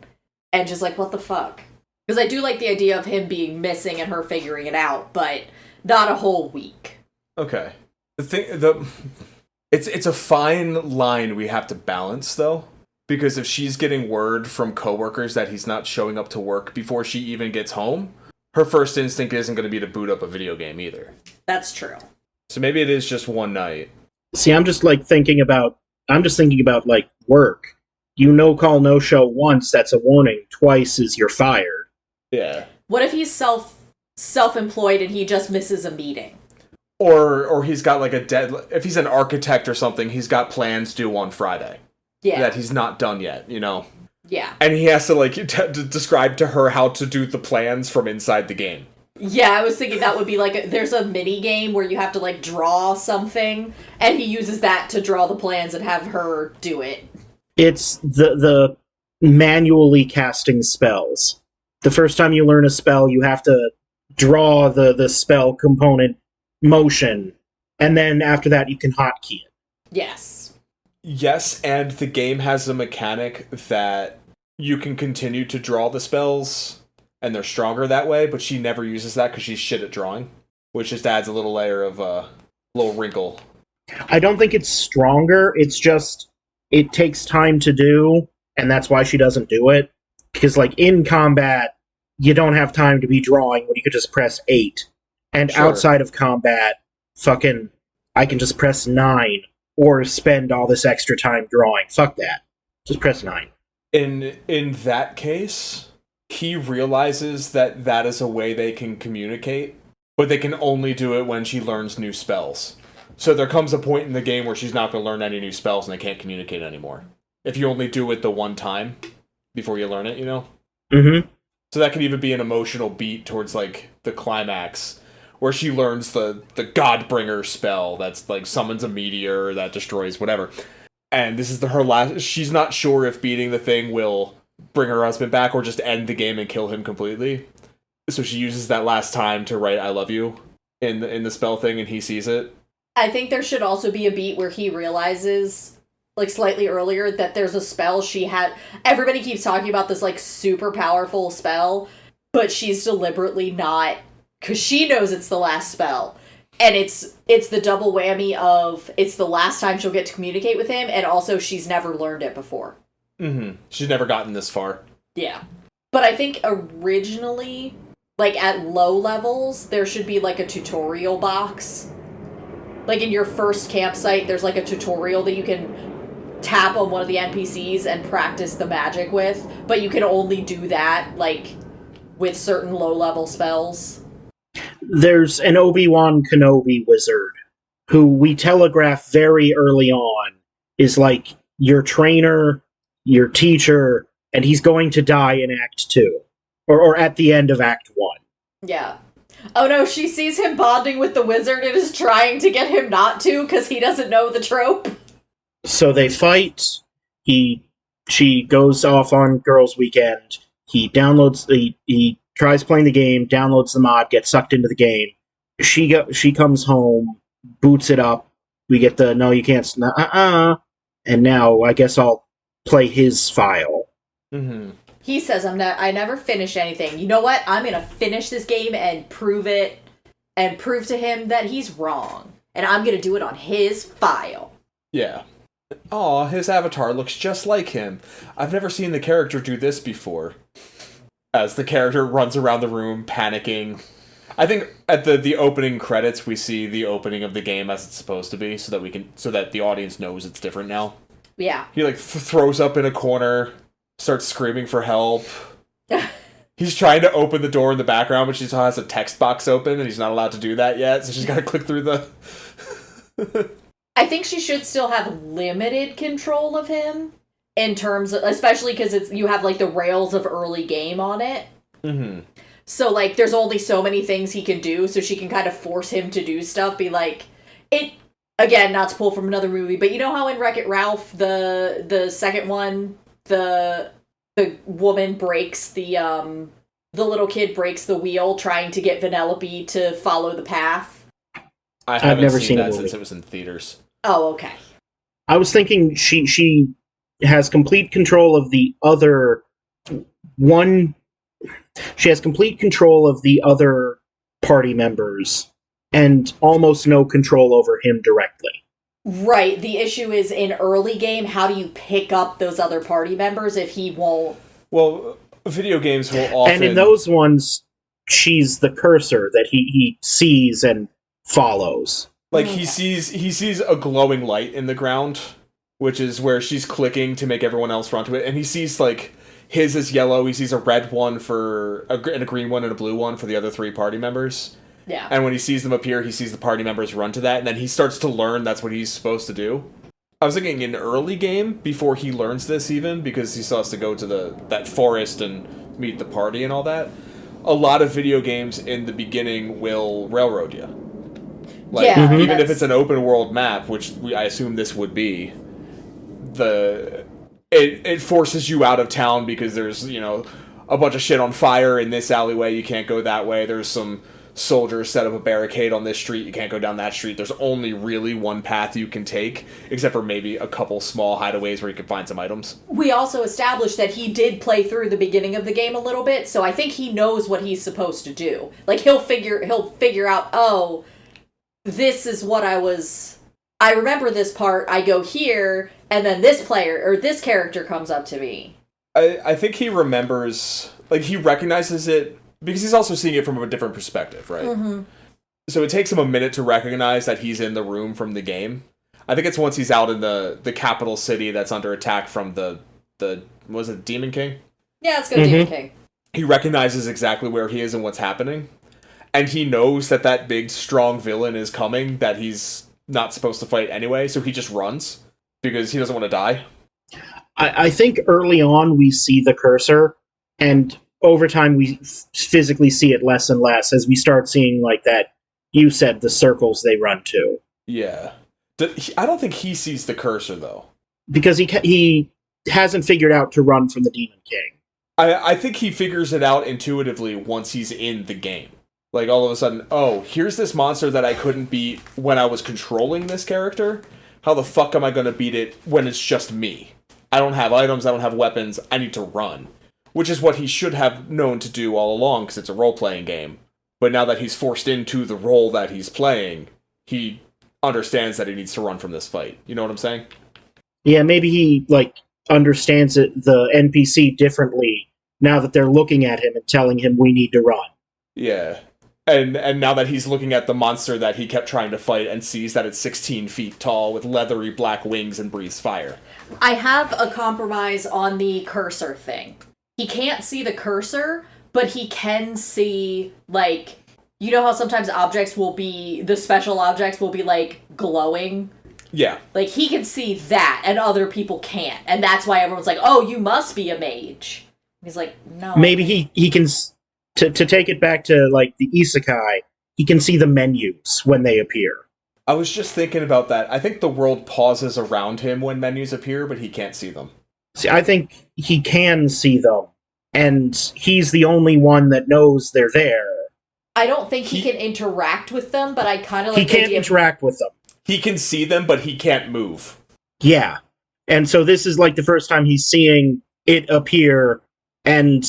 and just like, what the fuck? Because I do like the idea of him being missing and her figuring it out, but not a whole week. Okay. It's a fine line we have to balance, though. Because if she's getting word from coworkers that he's not showing up to work before she even gets home, her first instinct isn't going to be to boot up a video game either. That's true. So maybe it is just one night. See, I'm just thinking about like work. You no call, no show once, that's a warning. Twice is you're fired. Yeah. What if he's self-employed and he just misses a meeting? Or he's got like if he's an architect or something, he's got plans due on Friday. Yeah. That he's not done yet, you know? Yeah. And he has to like describe to her how to do the plans from inside the game. Yeah, I was thinking that would be like, there's a mini game where you have to like draw something, and he uses that to draw the plans and have her do it. It's the manually casting spells. The first time you learn a spell, you have to draw the spell component motion, and then after that you can hotkey it. Yes. Yes, and the game has a mechanic that you can continue to draw the spells, and they're stronger that way, but she never uses that because she's shit at drawing, which just adds a little layer of little wrinkle. I don't think it's stronger, it's just it takes time to do, and that's why she doesn't do it. Because, like, in combat, you don't have time to be drawing when you could just press 8. And Sure. Outside of combat, I can just press 9, or spend all this extra time drawing. Fuck that. Just press 9. In that case, he realizes that that is a way they can communicate, but they can only do it when she learns new spells. So there comes a point in the game where she's not going to learn any new spells and they can't communicate anymore. If you only do it the one time before you learn it, you know? Mm-hmm. So that could even be an emotional beat towards, like, the climax, where she learns the Godbringer spell that's, like, summons a meteor that destroys whatever. And this is her last... She's not sure if beating the thing will bring her husband back or just end the game and kill him completely. So she uses that last time to write I love you in the spell thing, and he sees it. I think there should also be a beat where he realizes, like, slightly earlier that there's a spell she had... Everybody keeps talking about this, like, super powerful spell, but she's deliberately not... Because she knows it's the last spell. And it's the double whammy of it's the last time she'll get to communicate with him, and also she's never learned it before. Mm-hmm. She's never gotten this far. Yeah. But I think originally, like, at low levels, there should be, like, a tutorial box. Like, in your first campsite, there's, like, a tutorial that you can tap on one of the NPCs and practice the magic with, but you can only do that, like, with certain low-level spells. There's an Obi-Wan Kenobi wizard who we telegraph very early on is like your trainer, your teacher, and he's going to die in Act 2. Or at the end of Act 1. Yeah. Oh no, she sees him bonding with the wizard and is trying to get him not to because he doesn't know the trope. So they fight. She goes off on girls' weekend. He tries playing the game, downloads the mod, gets sucked into the game. She comes home, boots it up. We get the no, you can't. And now I guess I'll play his file. Mm-hmm. He says, I never finish anything. You know what? I'm gonna finish this game and prove to him that he's wrong. And I'm gonna do it on his file. Yeah. Aw, his avatar looks just like him. I've never seen the character do this before. As the character runs around the room, panicking. I think at the opening credits, we see the opening of the game as it's supposed to be, so that the audience knows it's different now. Yeah. He, like, throws up in a corner, starts screaming for help. He's trying to open the door in the background, but she still has a text box open, and he's not allowed to do that yet, so she's got to click through the... I think she should still have limited control of him, in terms of, especially because you have, like, the rails of early game on it. Mm-hmm. So, like, there's only so many things he can do, so she can kind of force him to do stuff, be like, again, not to pull from another movie, but you know how in Wreck-It Ralph, the second one, the woman breaks the little kid breaks the wheel trying to get Vanellope to follow the path? I haven't never seen seen that the movie. since it was in theaters. Oh, okay. I was thinking she has complete control of the other one. She has complete control of the other party members and almost no control over him directly. Right. The issue is in early game, how do you pick up those other party members if he won't? Well, video games will often... And in those ones, she's the cursor that he sees and follows. Like, he sees a glowing light in the ground, which is where she's clicking to make everyone else run to it, and he sees, like, his is yellow, he sees a red one and a green one and a blue one for the other 3 party members. Yeah. And when he sees them appear, he sees the party members run to that, and then he starts to learn that's what he's supposed to do. I was thinking in early game, before he learns this even, because he still has to go to that forest and meet the party and all that, a lot of video games in the beginning will railroad you. Like, Yeah, even if it's an open world map, which I assume this would be, it forces you out of town because there's, a bunch of shit on fire in this alleyway, you can't go that way, there's some soldiers set up a barricade on this street, you can't go down that street, there's only really one path you can take, except for maybe a couple small hideaways where you can find some items. We also established that he did play through the beginning of the game a little bit, so I think he knows what he's supposed to do. Like, he'll figure out, oh, this is what I remember this part, I go here, and then this character comes up to me. I think he remembers, like, he recognizes it, because he's also seeing it from a different perspective, right? Mm-hmm. So it takes him a minute to recognize that he's in the room from the game. I think it's once he's out in the capital city that's under attack from the was it Demon King? Yeah, let's go Demon King. He recognizes exactly where he is and what's happening. And he knows that big, strong villain is coming that he's not supposed to fight anyway, so he just runs, because he doesn't want to die. I think early on we see the cursor, and over time we physically see it less and less as we start seeing, like that, you said, the circles they run to. Yeah. I don't think he sees the cursor, though. Because he hasn't figured out to run from the Demon King. I think he figures it out intuitively once he's in the game. Like, all of a sudden, oh, here's this monster that I couldn't beat when I was controlling this character. How the fuck am I going to beat it when it's just me? I don't have items, I don't have weapons, I need to run. Which is what he should have known to do all along, because it's a role-playing game. But now that he's forced into the role that he's playing, he understands that he needs to run from this fight. You know what I'm saying? Yeah, maybe he, understands the NPC differently now that they're looking at him and telling him we need to run. Yeah. And now that he's looking at the monster that he kept trying to fight and sees that it's 16 feet tall with leathery black wings and breathes fire. I have a compromise on the cursor thing. He can't see the cursor, but he can see, you know how sometimes the special objects will be, glowing? Yeah. He can see that, and other people can't. And that's why everyone's like, oh, you must be a mage. He's like, no. Maybe he can... To take it back to, the Isekai, he can see the menus when they appear. I was just thinking about that. I think the world pauses around him when menus appear, but he can't see them. See, I think he can see them, and he's the only one that knows they're there. I don't think he can interact with them, but I kind of like the idea. He can't interact with them. He can see them, but he can't move. Yeah. And so this is, the first time he's seeing it appear and...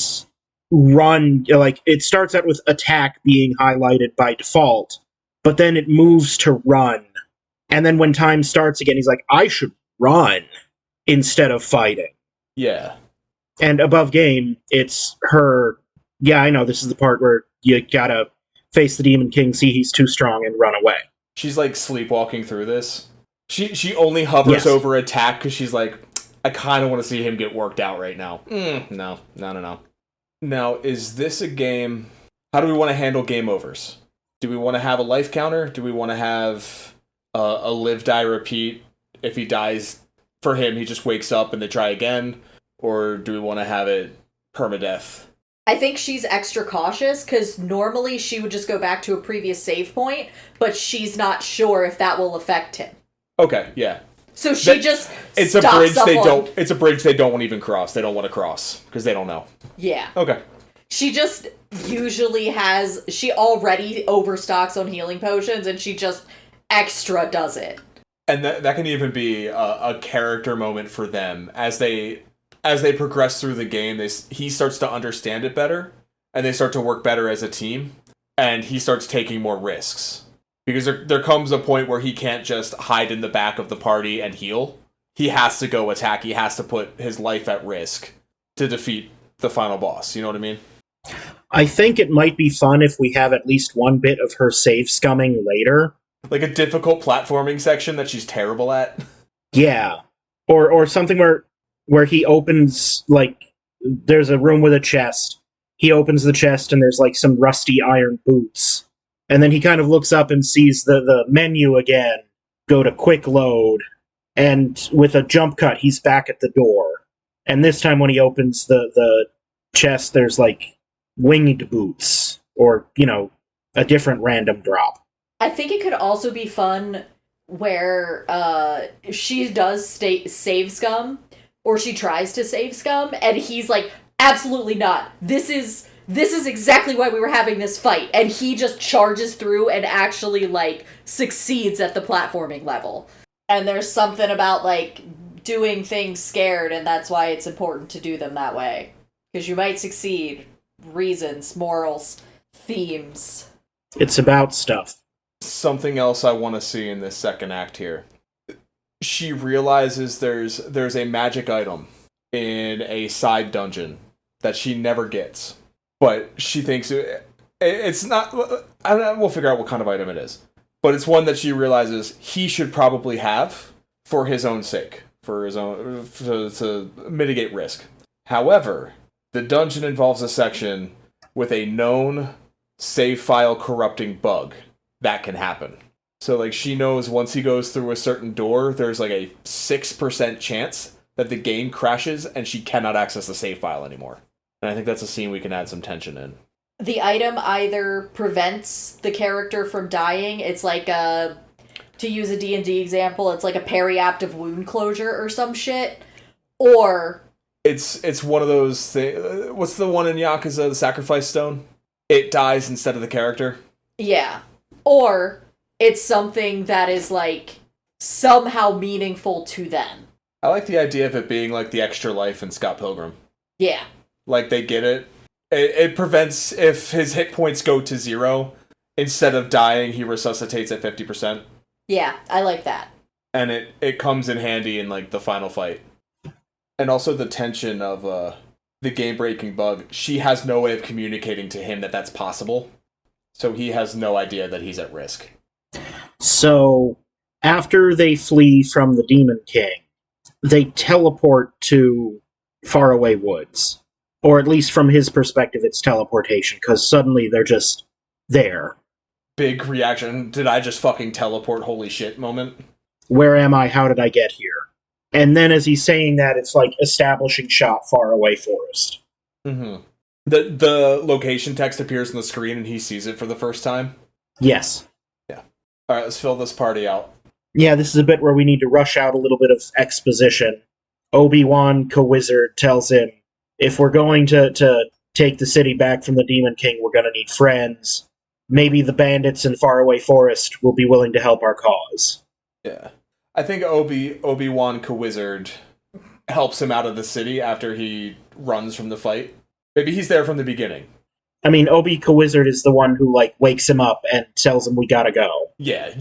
run, it starts out with attack being highlighted by default, but then it moves to run. And then when time starts again, he's like, I should run instead of fighting. Yeah. And above game, it's her, yeah, I know, this is the part where you gotta face the Demon King, see he's too strong, and run away. She's, sleepwalking through this. She only hovers over attack because she's like, I kind of want to see him get worked out right now. No. Now, is this a game... How do we want to handle game overs? Do we want to have a life counter? Do we want to have a live, die, repeat? If he dies, for him, he just wakes up and they try again? Or do we want to have it permadeath? I think she's extra cautious, because normally she would just go back to a previous save point, but she's not sure if that will affect him. Okay, yeah. So she just it's stops a bridge someone. It's a bridge they don't even cross. They don't want to cross because they don't know. Yeah. Okay. She just usually she already overstocks on healing potions, and she just extra does it. And that can even be a character moment for them as they progress through the game. He starts to understand it better, and they start to work better as a team, and he starts taking more risks Because there comes a point where he can't just hide in the back of the party and heal. He has to go attack. He has to put his life at risk to defeat the final boss. You know what I mean? I think it might be fun if we have at least one bit of her save scumming later. Like a difficult platforming section that she's terrible at. Yeah. Or something where he opens, like, there's a room with a chest. He opens the chest and there's, like, some rusty iron boots. And then he kind of looks up and sees the menu again. Go to quick load. And with a jump cut, he's back at the door. And this time when he opens the chest, there's, like, winged boots. Or, a different random drop. I think it could also be fun where she does save scum, or she tries to save scum, and he's like, absolutely not. This is exactly why we were having this fight. And he just charges through and actually, like, succeeds at the platforming level. And there's something about, like, doing things scared, and that's why it's important to do them that way. Because you might succeed. Reasons, morals, themes. It's about stuff. Something else I want to see in this second act here. She realizes there's a magic item in a side dungeon that she never gets. But she thinks it's not... I don't know, we'll figure out what kind of item it is. But it's one that she realizes he should probably have for his own sake. For his own... to mitigate risk. However, the dungeon involves a section with a known save file corrupting bug. That can happen. So, like, she knows once he goes through a certain door, there's, like, a 6% chance that the game crashes and she cannot access the save file anymore. And I think that's a scene we can add some tension in. The item either prevents the character from dying, it's like to use a D&D example, it's like a periaptive wound closure or some shit, or... It's one of those things... What's the one in Yakuza, the sacrifice stone? It dies instead of the character. Yeah. Or it's something that is, like, somehow meaningful to them. I like the idea of it being like the extra life in Scott Pilgrim. Yeah. Like, they get it. It prevents, if his hit points go to 0, instead of dying, he resuscitates at 50%. Yeah, I like that. And it comes in handy in, like, the final fight. And also the tension of the game-breaking bug. She has no way of communicating to him that that's possible. So he has no idea that he's at risk. So, after they flee from the Demon King, they teleport to faraway woods. Or at least from his perspective, it's teleportation, because suddenly they're just there. Big reaction, did I just fucking teleport, holy shit moment? Where am I? How did I get here? And then as he's saying that, it's like establishing shot faraway forest. Mm-hmm. The location text appears on the screen and he sees it for the first time? Yes. Yeah. Alright, let's fill this party out. Yeah, this is a bit where we need to rush out a little bit of exposition. Obi-Wan, co-wizard, tells him, if we're going to take the city back from the Demon King, we're going to need friends. Maybe the bandits in Faraway Forest will be willing to help our cause. Yeah. I think Obi-Wan co-wizard helps him out of the city after he runs from the fight. Maybe he's there from the beginning. I mean, Obi co-wizard is the one who, like, wakes him up and tells him we gotta go. Yeah.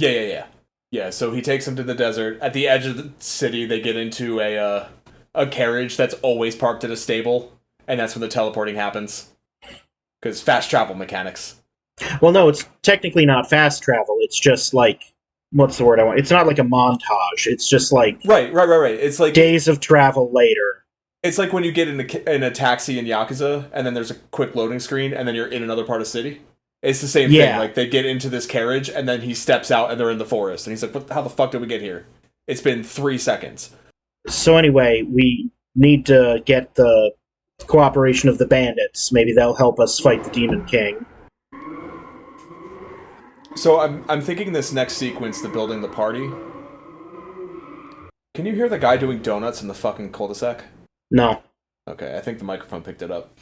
Yeah, so he takes him to the desert. At the edge of the city, they get into a carriage that's always parked at a stable, and that's when the teleporting happens. Because fast travel mechanics. Well, no, it's technically not fast travel. It's just, like, what's the word I want? It's not like a montage. It's just, like... Right. It's like... days of travel later. It's like when you get in a taxi in Yakuza, and then there's a quick loading screen, and then you're in another part of the city. It's the same thing. Like, they get into this carriage, and then he steps out, and they're in the forest. And he's like, how the fuck did we get here? It's been 3 seconds. So anyway, we need to get the cooperation of the bandits. Maybe they'll help us fight the Demon King. So I'm thinking this next sequence, the building the party. Can you hear the guy doing donuts in the fucking cul-de-sac? No. Okay, I think the microphone picked it up.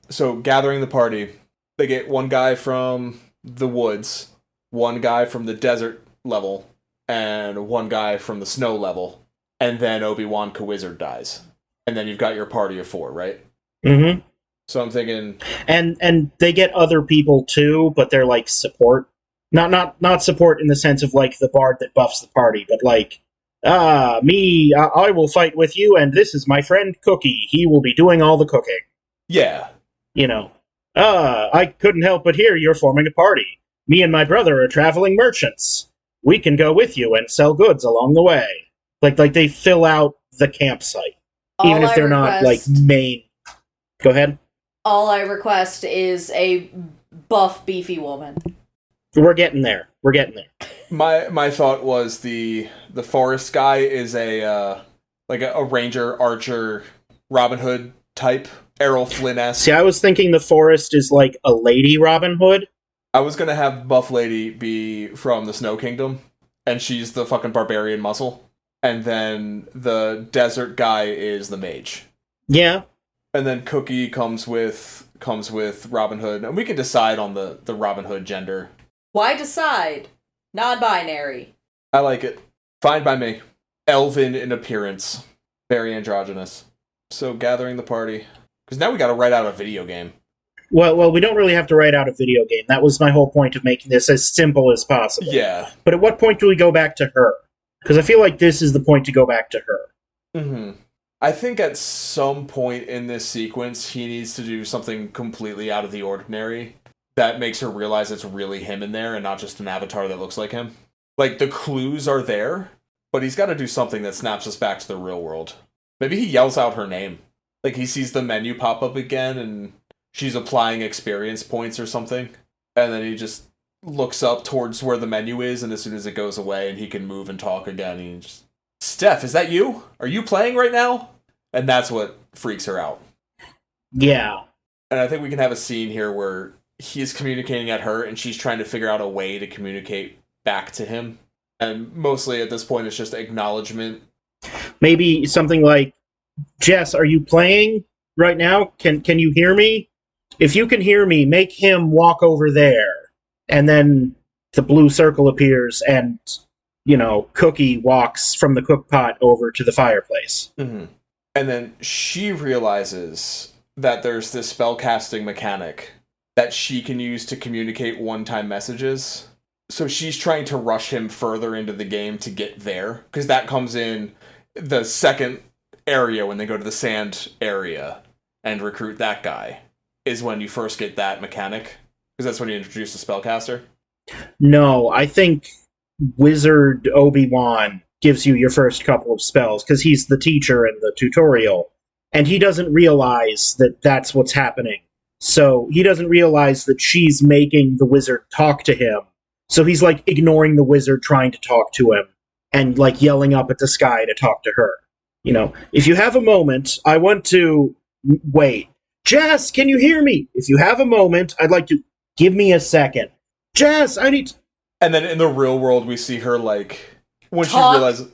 So gathering the party, they get one guy from the woods, one guy from the desert level, and one guy from the snow level, and then Obi-Wan co-wizard dies. And then you've got your party of 4, right? Mm-hmm. So I'm thinking... And they get other people too, but they're like support. Not support in the sense of like the bard that buffs the party, but like, I will fight with you, and this is my friend Cookie. He will be doing all the cooking. Yeah. You know, I couldn't help but hear you're forming a party. Me and my brother are traveling merchants. We can go with you and sell goods along the way. Like they fill out the campsite, even if they're not like main. Go ahead. All I request is a buff, beefy woman. We're getting there. My thought was the forest guy is a ranger, archer, Robin Hood type, Errol Flynn-esque. See, I was thinking the forest is like a lady Robin Hood. I was gonna have Buff Lady be from the Snow Kingdom, and she's the fucking barbarian muscle. And then the desert guy is the mage. Yeah. And then Cookie comes with Robin Hood, and we can decide on the Robin Hood gender. Why decide? Non-binary. I like it. Fine by me. Elven in appearance. Very androgynous. So gathering the party. Because now we gotta write out a video game. Well, we don't really have to write out a video game. That was my whole point of making this as simple as possible. Yeah. But at what point do we go back to her? Because I feel like this is the point to go back to her. Mm-hmm. I think at some point in this sequence, he needs to do something completely out of the ordinary that makes her realize it's really him in there and not just an avatar that looks like him. Like, the clues are there, but he's got to do something that snaps us back to the real world. Maybe he yells out her name. Like, he sees the menu pop up again, and she's applying experience points or something. And then he just looks up towards where the menu is, and as soon as it goes away and he can move and talk again, he just... Steph, is that you? Are you playing right now? And that's what freaks her out. Yeah. And I think we can have a scene here where he's communicating at her, and she's trying to figure out a way to communicate back to him. And mostly at this point, it's just acknowledgement. Maybe something like, Jess, are you playing right now? Can you hear me? If you can hear me, make him walk over there. And then the blue circle appears, and, Cookie walks from the cook pot over to the fireplace. Mm-hmm. And then she realizes that there's this spellcasting mechanic that she can use to communicate one-time messages. So she's trying to rush him further into the game to get there, because that comes in the second area when they go to the sand area and recruit that guy, is when you first get that mechanic, because that's when you introduce the spellcaster. No, I think Wizard Obi-Wan gives you your first couple of spells, because he's the teacher in the tutorial, and he doesn't realize that that's what's happening. So he doesn't realize that she's making the wizard talk to him. So he's like ignoring the wizard trying to talk to him and like yelling up at the sky to talk to her. If you have a moment, I want to... Wait. Jess, can you hear me? If you have a moment, I'd like to... Give me a second. Jess, I need to... And then in the real world, we see her like... When she realizes...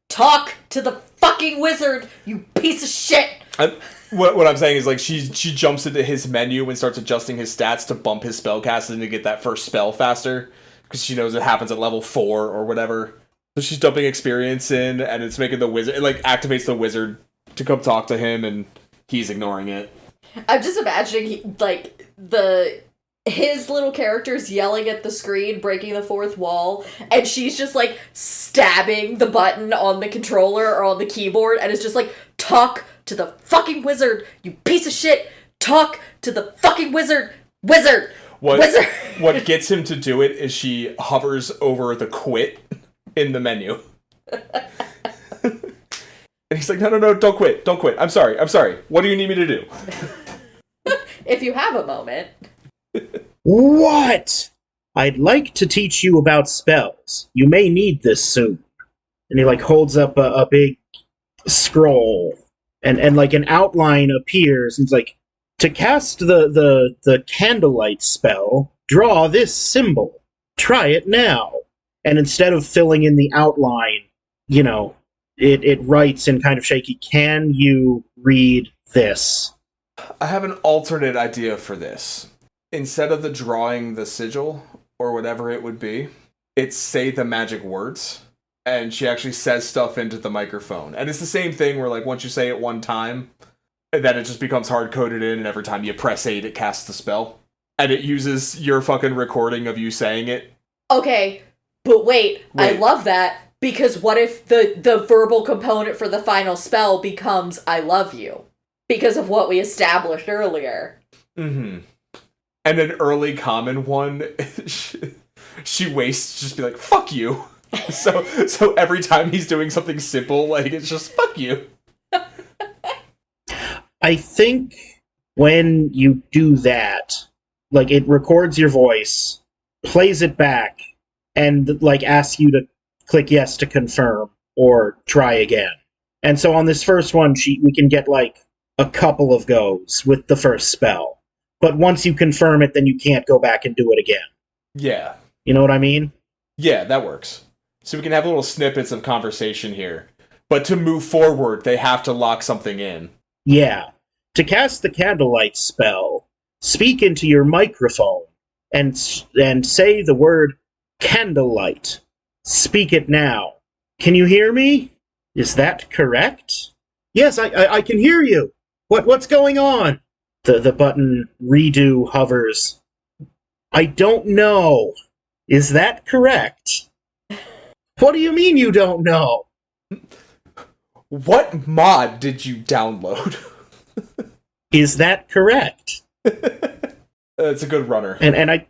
Talk to the fucking wizard, you piece of shit! What I'm saying is, like, she jumps into his menu and starts adjusting his stats to bump his spellcasting to get that first spell faster, because she knows it happens at level 4 or whatever. So she's dumping experience in, and it's making the wizard... It, like, activates the wizard to come talk to him, and he's ignoring it. I'm just imagining, his little character's yelling at the screen, breaking the fourth wall, and she's just, like, stabbing the button on the controller or on the keyboard, and it's just like, talk to the fucking wizard, you piece of shit! Talk to the fucking wizard! Wizard! Wizard! What gets him to do it is she hovers over the quit in the menu. And he's like, no, don't quit. I'm sorry. What do you need me to do? If you have a moment. What? I'd like to teach you about spells. You may need this soon. And he like holds up a big scroll, and like an outline appears, and it's like, to cast the candlelight spell, draw this symbol. Try it now. And instead of filling in the outline, it writes in kind of shaky, can you read this? I have an alternate idea for this. Instead of the drawing the sigil, or whatever it would be, it's say the magic words, and she actually says stuff into the microphone. And it's the same thing where, like, once you say it one time, and then it just becomes hard-coded in, and every time you press 8, it casts the spell. And it uses your fucking recording of you saying it Okay, but wait, I love that, because what if the verbal component for the final spell becomes I love you? Because of what we established earlier. Mm-hmm. And an early common one, she wastes just be like, fuck you. So every time he's doing something simple, like, it's just, fuck you. I think when you do that, like, it records your voice, plays it back, and, like, asks you to click yes to confirm, or try again. And so on this first one, we can get, like, a couple of goes with the first spell. But once you confirm it, then you can't go back and do it again. Yeah. You know what I mean? Yeah, that works. So we can have little snippets of conversation here. But to move forward, they have to lock something in. Yeah. To cast the candlelight spell, speak into your microphone and say the word candlelight. Speak it now. Can you hear me? Is that correct? Yes, I can hear you. What's going on? The button redo hovers. I don't know. Is that correct? What do you mean you don't know? What mod did you download? Is that correct? It's a good runner. And I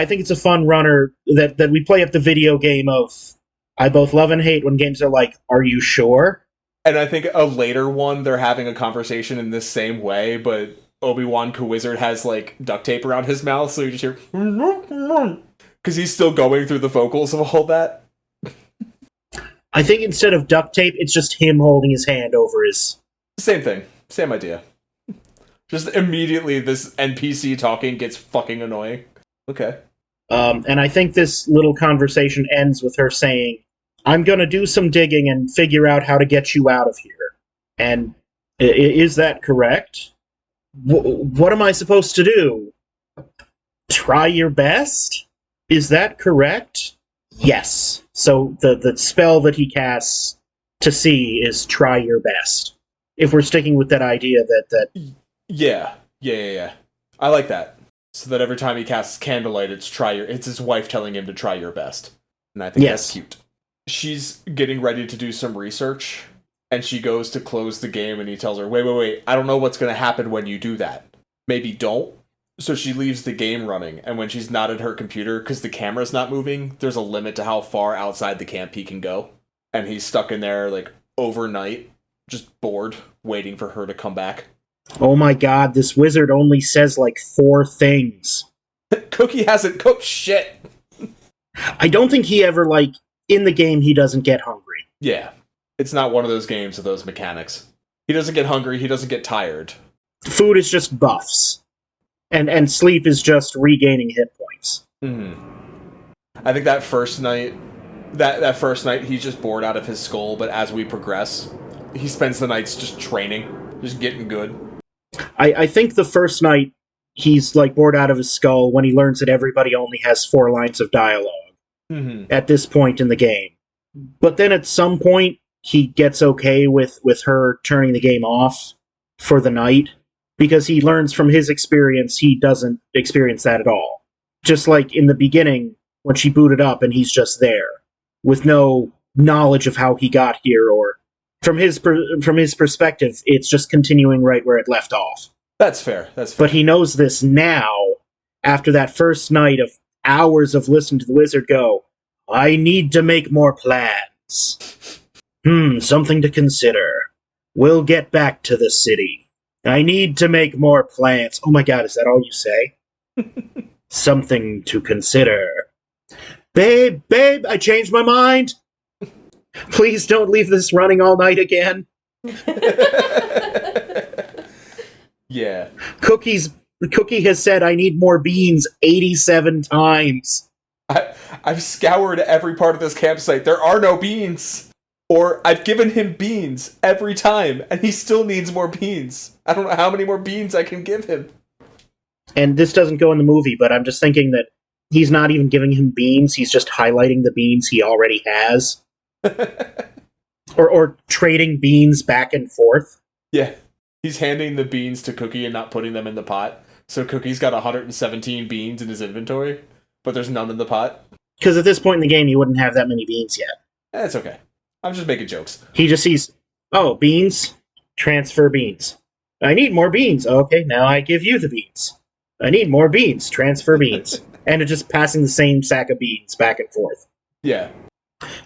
think it's a fun runner that we play up the video game of I both love and hate when games are like, are you sure? And I think a later one, they're having a conversation in this same way, but Obi-Wan Kewizard has, like, duct tape around his mouth, so you just hear... Because he's still going through the vocals of all that. I think instead of duct tape, it's just him holding his hand over his... Same thing. Same idea. Just immediately this NPC talking gets fucking annoying. Okay. And I think this little conversation ends with her saying, I'm gonna do some digging and figure out how to get you out of here. And is that correct? What am I supposed to do? Try your best? Is that correct? Yes. So the spell that he casts to see is try your best. If we're sticking with that idea that... Yeah. I like that. So that every time he casts Candlelight, it's his wife telling him to try your best. And I think that's cute. She's getting ready to do some research, and she goes to close the game, and he tells her, wait, I don't know what's going to happen when you do that. Maybe don't. So she leaves the game running, and when she's not at her computer, because the camera's not moving, there's a limit to how far outside the camp he can go. And he's stuck in there, like, overnight, just bored, waiting for her to come back. Oh my god, this wizard only says, like, 4 things. Cookie hasn't cooked shit! I don't think he ever, like, in the game, he doesn't get hungry. Yeah. It's not one of those games with those mechanics. He doesn't get hungry, he doesn't get tired. Food is just buffs. And sleep is just regaining hit points. Mm-hmm. I think that first night, that first night, he's just bored out of his skull, but as we progress, he spends the nights just training, just getting good. I think the first night, he's, like, bored out of his skull when he learns that everybody only has 4 lines of dialogue at this point in the game. But then at some point, he gets okay with her turning the game off for the night, because he learns from his experience he doesn't experience that at all. Just like in the beginning, when she booted up and he's just there, with no knowledge of how he got here, or from his perspective, it's just continuing right where it left off. That's fair. But he knows this now, after that first night of hours of listening to the wizard go, I need to make more plans. Something to consider. We'll get back to the city. I need to make more plans. Oh my god, is that all you say? Something to consider. Babe, I changed my mind. Please don't leave this running all night again. Yeah. Cookie has said I need more beans 87 times. I've scoured every part of this campsite. There are no beans. Or I've given him beans every time, and he still needs more beans. I don't know how many more beans I can give him. And this doesn't go in the movie, but I'm just thinking that he's not even giving him beans, he's just highlighting the beans he already has. or trading beans back and forth. Yeah. He's handing the beans to Cookie and not putting them in the pot. So Cookie's got 117 beans in his inventory, but there's none in the pot. Because at this point in the game, you wouldn't have that many beans yet. That's okay. I'm just making jokes. He just sees, oh, beans, transfer beans. I need more beans. Okay, now I give you the beans. I need more beans, transfer beans. And it's just passing the same sack of beans back and forth. Yeah.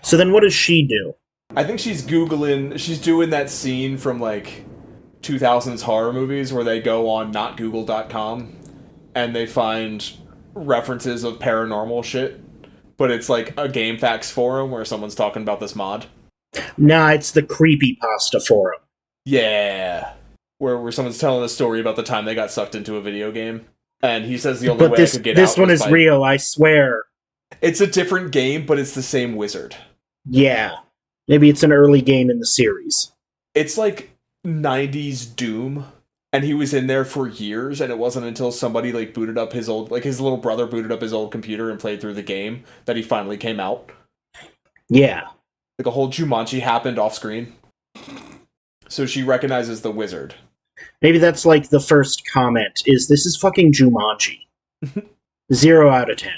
So then what does she do? I think she's doing that scene from, like, 2000s horror movies where they go on notgoogle.com and they find references of paranormal shit, but it's like a GameFAQs forum where someone's talking about this mod. Nah, it's the creepypasta forum. Yeah. Where someone's telling a story about the time they got sucked into a video game, and he says the only way I could get out this one was is real, I swear. It's a different game, but it's the same wizard. Yeah. Maybe it's an early game in the series. It's like 90s Doom, and he was in there for years, and it wasn't until somebody like booted up his little brother booted up his old computer and played through the game that he finally came out. Yeah. Like a whole Jumanji happened off screen. So she recognizes the wizard. Maybe that's like the first comment, is this is fucking Jumanji. 0 out of 10.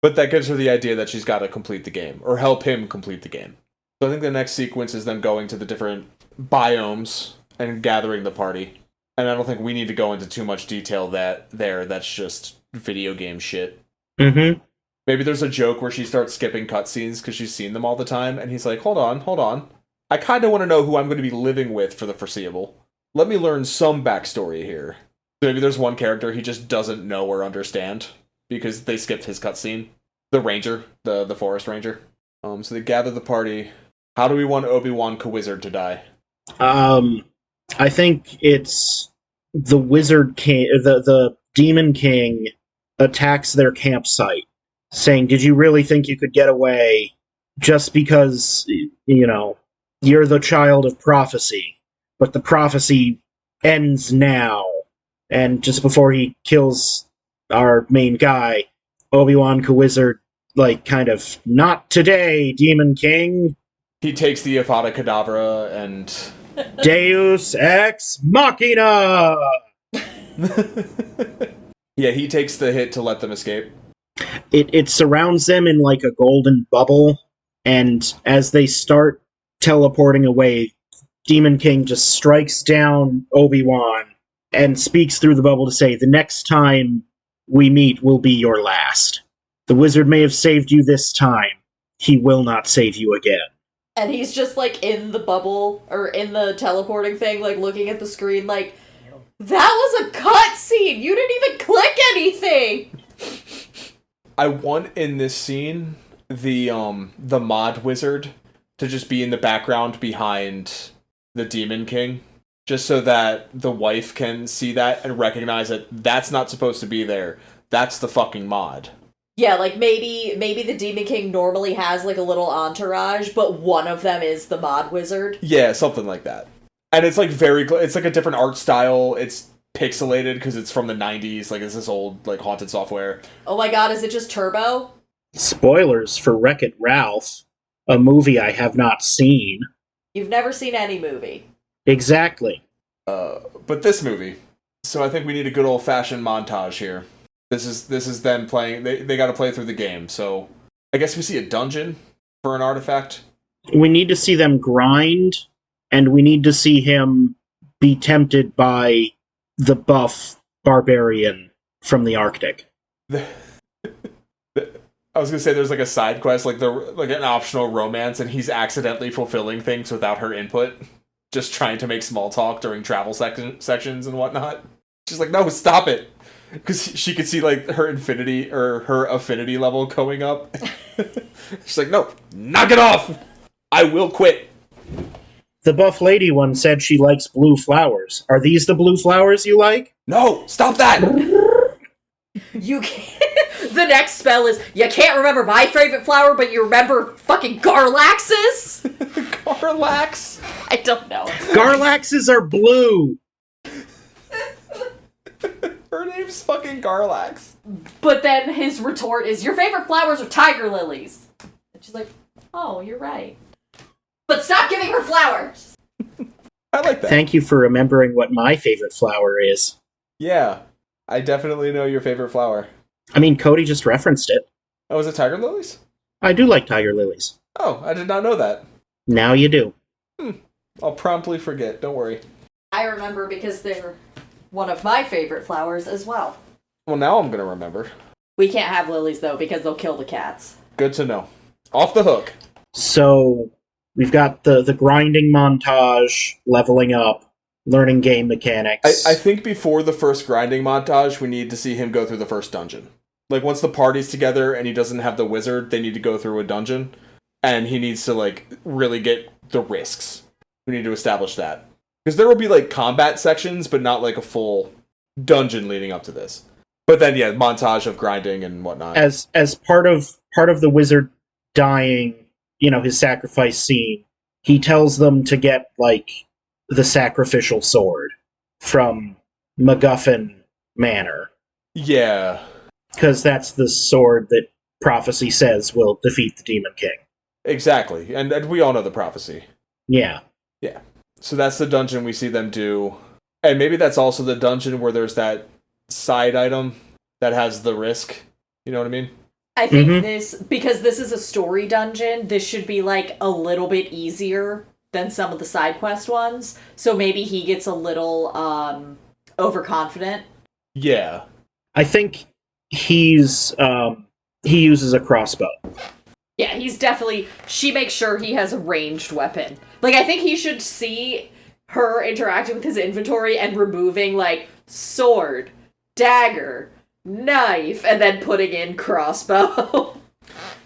But that gives her the idea that she's got to complete the game, or help him complete the game. So I think the next sequence is them going to the different biomes and gathering the party. And I don't think we need to go into too much detail that's just video game shit. Mm-hmm. Maybe there's a joke where she starts skipping cutscenes because she's seen them all the time, and he's like, hold on. I kind of want to know who I'm going to be living with for the foreseeable. Let me learn some backstory here. So maybe there's one character he just doesn't know or understand because they skipped his cutscene. The ranger, the forest ranger. So they gather the party. How do we want Obi-Wan Kewizard to die? I think it's the Wizard King, the Demon King attacks their campsite, saying, did you really think you could get away just because, you're the child of prophecy, but the prophecy ends now. And just before he kills our main guy, Obi-Wan Kewizard, kind of, not today, Demon King. He takes the Avada Kedavra and... Deus Ex Machina! Yeah, he takes the hit to let them escape. It surrounds them in a golden bubble, and as they start teleporting away, Demon King just strikes down Obi-Wan and speaks through the bubble to say, the next time we meet will be your last. The wizard may have saved you this time. He will not save you again. And he's just, in the bubble, or in the teleporting thing, looking at the screen, that was a cutscene! You didn't even click anything! I want, in this scene, the mod wizard to just be in the background behind the Demon King, just so that the wife can see that and recognize that that's not supposed to be there. That's the fucking mod. Yeah, maybe the Demon King normally has a little entourage, but one of them is the mod wizard. Yeah, something like that. And it's it's a different art style. It's pixelated because it's from the 90s. It's this old haunted software. Oh my god, is it just Turbo? Spoilers for Wreck-It Ralph, a movie I have not seen. You've never seen any movie. Exactly. But this movie. So I think we need a good old-fashioned montage here. This is them playing. They got to play through the game. So I guess we see a dungeon for an artifact. We need to see them grind, and we need to see him be tempted by the buff barbarian from the Arctic. I was gonna say there's a side quest, an optional romance, and he's accidentally fulfilling things without her input, just trying to make small talk during travel sections and whatnot. She's like, no, stop it. Because she could see, her infinity, or her affinity level going up. She's like, no, knock it off! I will quit! The buff lady one said she likes blue flowers. Are these the blue flowers you like? No! Stop that! You can't... The next spell is, you can't remember my favorite flower, but you remember fucking Garlaxes? Garlax? I don't know. Garlaxes are blue! Her name's fucking Garlax. But then his retort is, your favorite flowers are tiger lilies. And she's like, oh, you're right. But stop giving her flowers! I like that. Thank you for remembering what my favorite flower is. Yeah, I definitely know your favorite flower. I mean, Cody just referenced it. Oh, is it tiger lilies? I do like tiger lilies. Oh, I did not know that. Now you do. I'll promptly forget, don't worry. I remember because they're one of my favorite flowers as well. Well, now I'm gonna remember. We can't have lilies, though, because they'll kill the cats. Good to know. Off the hook. So, we've got the grinding montage, leveling up, learning game mechanics. I think before the first grinding montage, we need to see him go through the first dungeon. Like, once the party's together and he doesn't have the wizard, they need to go through a dungeon. And he needs to, like, really get the risks. We need to establish that. Because there will be, like, combat sections, but not, like, a full dungeon leading up to this. But then, yeah, montage of grinding and whatnot. As part of the wizard dying, his sacrifice scene, he tells them to get, like, the sacrificial sword from MacGuffin Manor. Yeah. Because that's the sword that prophecy says will defeat the Demon King. Exactly. And we all know the prophecy. Yeah. Yeah. So that's the dungeon we see them do. And maybe that's also the dungeon where there's that side item that has the risk. You know what I mean? I think because this is a story dungeon, this should be, like, a little bit easier than some of the side quest ones. So maybe he gets a little, overconfident. Yeah. I think he uses a crossbow. Yeah, she makes sure he has a ranged weapon. Like, I think he should see her interacting with his inventory and removing, like, sword, dagger, knife, and then putting in crossbow.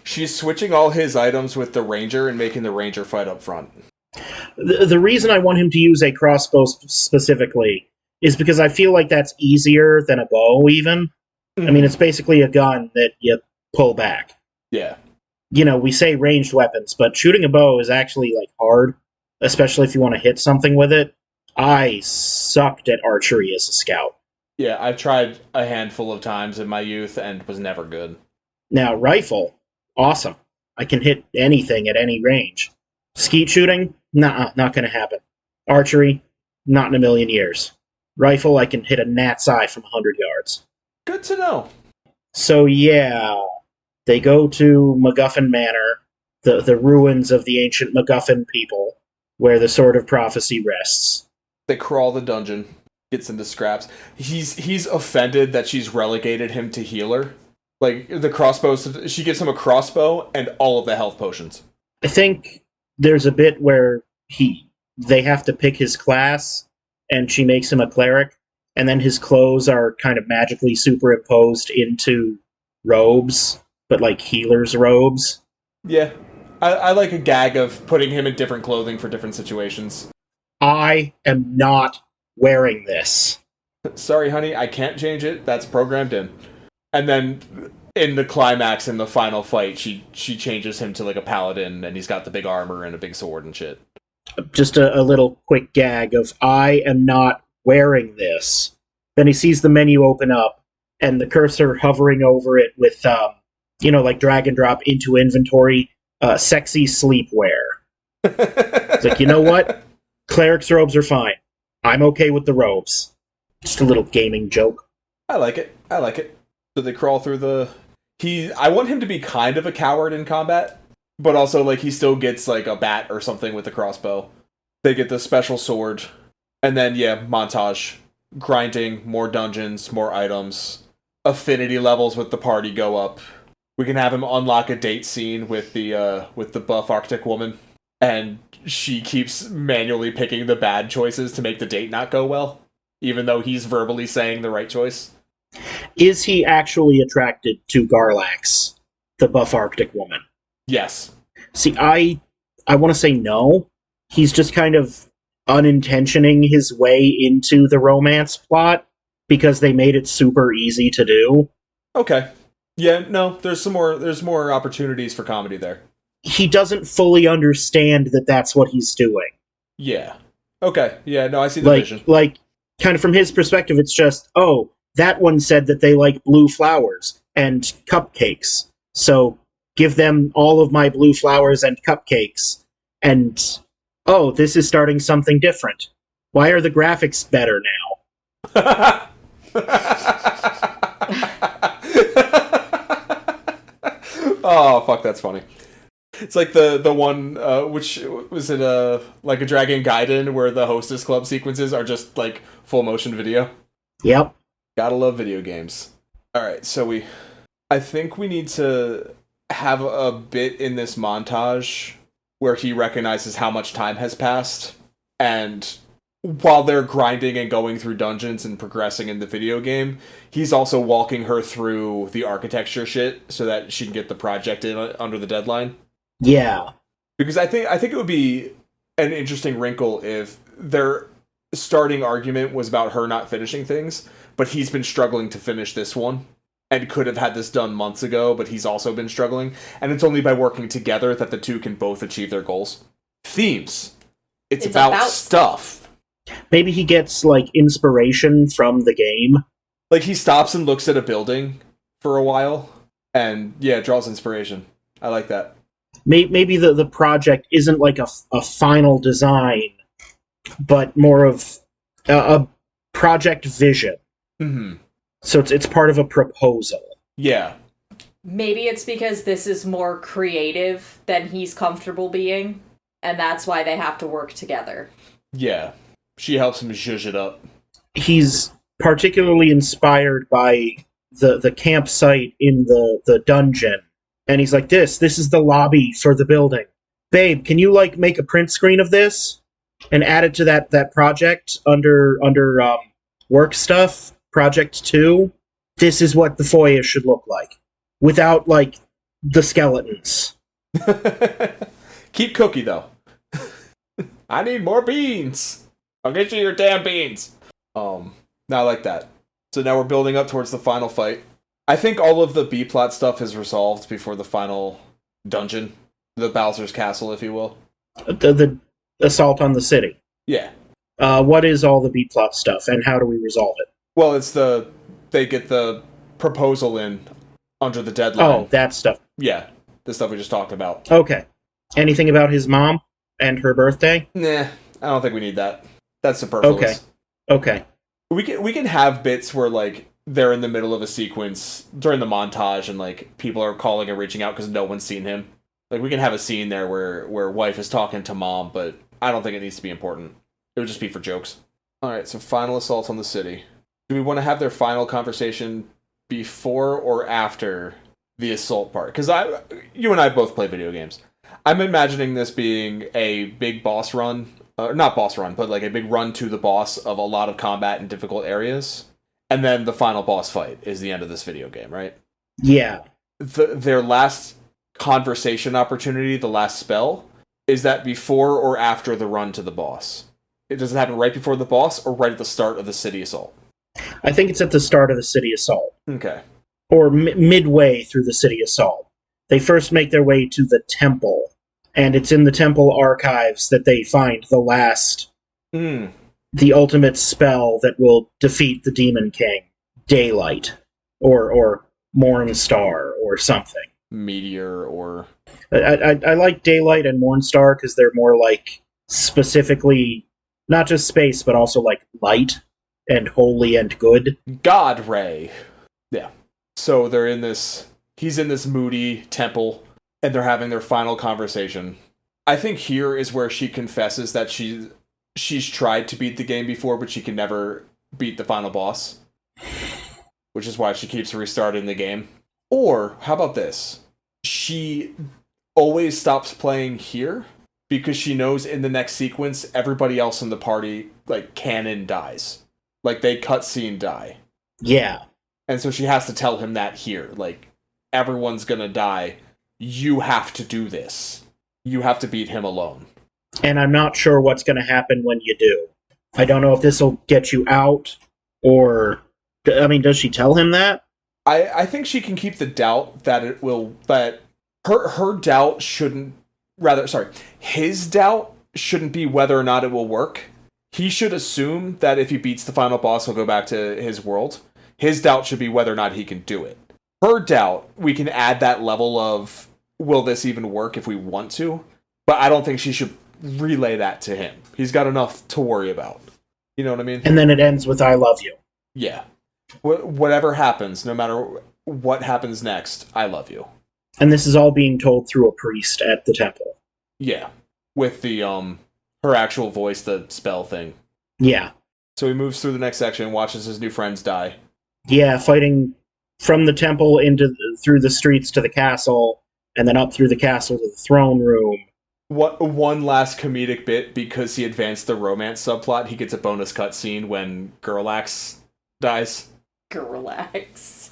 She's switching all his items with the ranger and making the ranger fight up front. The reason I want him to use a crossbow specifically is because I feel like that's easier than a bow, even. I mean, it's basically a gun that you pull back. Yeah. We say ranged weapons, but shooting a bow is actually, like, hard, especially if you want to hit something with it. I sucked at archery as a scout. Yeah, I've tried a handful of times in my youth and was never good. Now, rifle, awesome. I can hit anything at any range. Skeet shooting? Nah, not gonna happen. Archery? Not in a million years. Rifle, I can hit a gnat's eye from 100 yards. Good to know. So yeah, they go to MacGuffin Manor, the ruins of the ancient MacGuffin people, where the Sword of Prophecy rests. They crawl the dungeon, gets into scraps. He's offended that she's relegated him to healer. Like, the crossbows, she gives him a crossbow and all of the health potions. I think there's a bit where they have to pick his class, and she makes him a cleric, and then his clothes are kind of magically superimposed into robes, but like healer's robes. Yeah. I like a gag of putting him in different clothing for different situations. I am not wearing this. Sorry, honey, I can't change it. That's programmed in. And then in the climax, in the final fight, she changes him to like a paladin, and he's got the big armor and a big sword and shit. Just a little quick gag of, I am not wearing this. Then he sees the menu open up, and the cursor hovering over it with, like drag and drop into inventory, sexy sleepwear. It's like, you know what? Cleric's robes are fine. I'm okay with the robes. Just a little gaming joke. I like it. So they crawl through I want him to be kind of a coward in combat, but also, like, he still gets, like, a bat or something with the crossbow. They get the special sword. And then, yeah, montage. Grinding, more dungeons, more items. Affinity levels with the party go up. We can have him unlock a date scene with the buff Arctic woman. And she keeps manually picking the bad choices to make the date not go well, even though he's verbally saying the right choice. Is he actually attracted to Garlax, the buff Arctic woman? Yes. See, I want to say no. He's just kind of unintentioning his way into the romance plot because they made it super easy to do. Okay. Yeah, no, there's more opportunities for comedy there. He doesn't fully understand that that's what he's doing. Yeah. Okay. Yeah, no, I see the vision. Like, kind of from his perspective, it's just, oh, that one said that they like blue flowers and cupcakes. So give them all of my blue flowers and cupcakes. And, oh, this is starting something different. Why are the graphics better now? Oh, fuck, that's funny. It's like the one, which was it, like a Dragon Gaiden, where the Hostess Club sequences are just, like, full motion video. Yep. Gotta love video games. Alright, so I think we need to have a bit in this montage where he recognizes how much time has passed, and while they're grinding and going through dungeons and progressing in the video game, he's also walking her through the architecture shit so that she can get the project in under the deadline. Yeah. Because I think it would be an interesting wrinkle if their starting argument was about her not finishing things, but he's been struggling to finish this one and could have had this done months ago, but he's also been struggling, and it's only by working together that the two can both achieve their goals. Themes. It's about stuff. Maybe he gets, like, inspiration from the game. Like, he stops and looks at a building for a while, and, yeah, draws inspiration. I like that. Maybe the project isn't, like, a final design, but more of a project vision. Mm-hmm. So it's part of a proposal. Yeah. Maybe it's because this is more creative than he's comfortable being, and that's why they have to work together. Yeah. She helps him zhuzh it up. He's particularly inspired by the campsite in the dungeon. And he's like, this is the lobby for the building. Babe, can you, like, make a print screen of this? And add it to that project under work stuff? Project 2? This is what the foyer should look like. Without, like, the skeletons. Keep Cookie, though. I need more beans! I'll get you your damn beans! Now I like that. So now we're building up towards the final fight. I think all of the B-plot stuff is resolved before the final dungeon. The Bowser's Castle, if you will. The assault on the city. Yeah. What is all the B-plot stuff, and how do we resolve it? Well, it's they get the proposal in under the deadline. Oh, that stuff. Yeah, the stuff we just talked about. Okay. Anything about his mom and her birthday? Nah, I don't think we need that. That's superfluous. Okay. We can have bits where, like, they're in the middle of a sequence during the montage and, like, people are calling and reaching out because no one's seen him. Like, we can have a scene there where wife is talking to mom, but I don't think it needs to be important. It would just be for jokes. Alright, so final assault on the city. Do we want to have their final conversation before or after the assault part? Because you and I both play video games. I'm imagining this being a big boss run. Not boss run, but like a big run to the boss of a lot of combat in difficult areas. And then the final boss fight is the end of this video game, right? Yeah. Their last conversation opportunity, the last spell, is that before or after the run to the boss? Does it happen right before the boss or right at the start of the city assault? I think it's at the start of the city assault. Okay. Or midway through the city assault. They first make their way to the temple, and it's in the temple archives that they find the last, the ultimate spell that will defeat the Demon King. Daylight. Or Mornstar, or something. Meteor, or... I like Daylight and Mornstar because they're more like, specifically, not just space, but also like light and holy and good. God Ray. Yeah. So he's in this moody temple, and they're having their final conversation. I think here is where she confesses that she's tried to beat the game before, but she can never beat the final boss. Which is why she keeps restarting the game. Or, how about this? She always stops playing here because she knows in the next sequence, everybody else in the party, like, canon dies. Like, they cutscene die. Yeah. And so she has to tell him that here. Like, everyone's gonna die. You have to do this. You have to beat him alone. And I'm not sure what's gonna happen when you do. I don't know if this will get you out, or... I mean, does she tell him that? I think she can keep the doubt that it will... But her doubt shouldn't... his doubt shouldn't be whether or not it will work. He should assume that if he beats the final boss, he'll go back to his world. His doubt should be whether or not he can do it. Her doubt, we can add that level of, will this even work if we want to? But I don't think she should relay that to him. He's got enough to worry about. You know what I mean? And then it ends with, I love you. Yeah. Whatever happens, no matter what happens next, I love you. And this is all being told through a priest at the temple. Yeah. With the, her actual voice, the spell thing. Yeah. So he moves through the next section and watches his new friends die. Yeah, fighting from the temple through the streets to the castle, and then up through the castle to the throne room. One last comedic bit, because he advanced the romance subplot, he gets a bonus cutscene when Gerlax dies. Gerlax.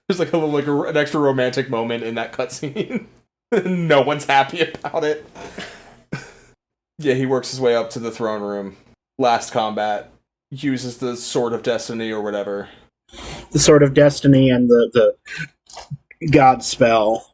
There's like an extra romantic moment in that cutscene. No one's happy about it. Yeah, he works his way up to the throne room. Last combat, uses the Sword of Destiny or whatever. The Sword of Destiny and the God spell.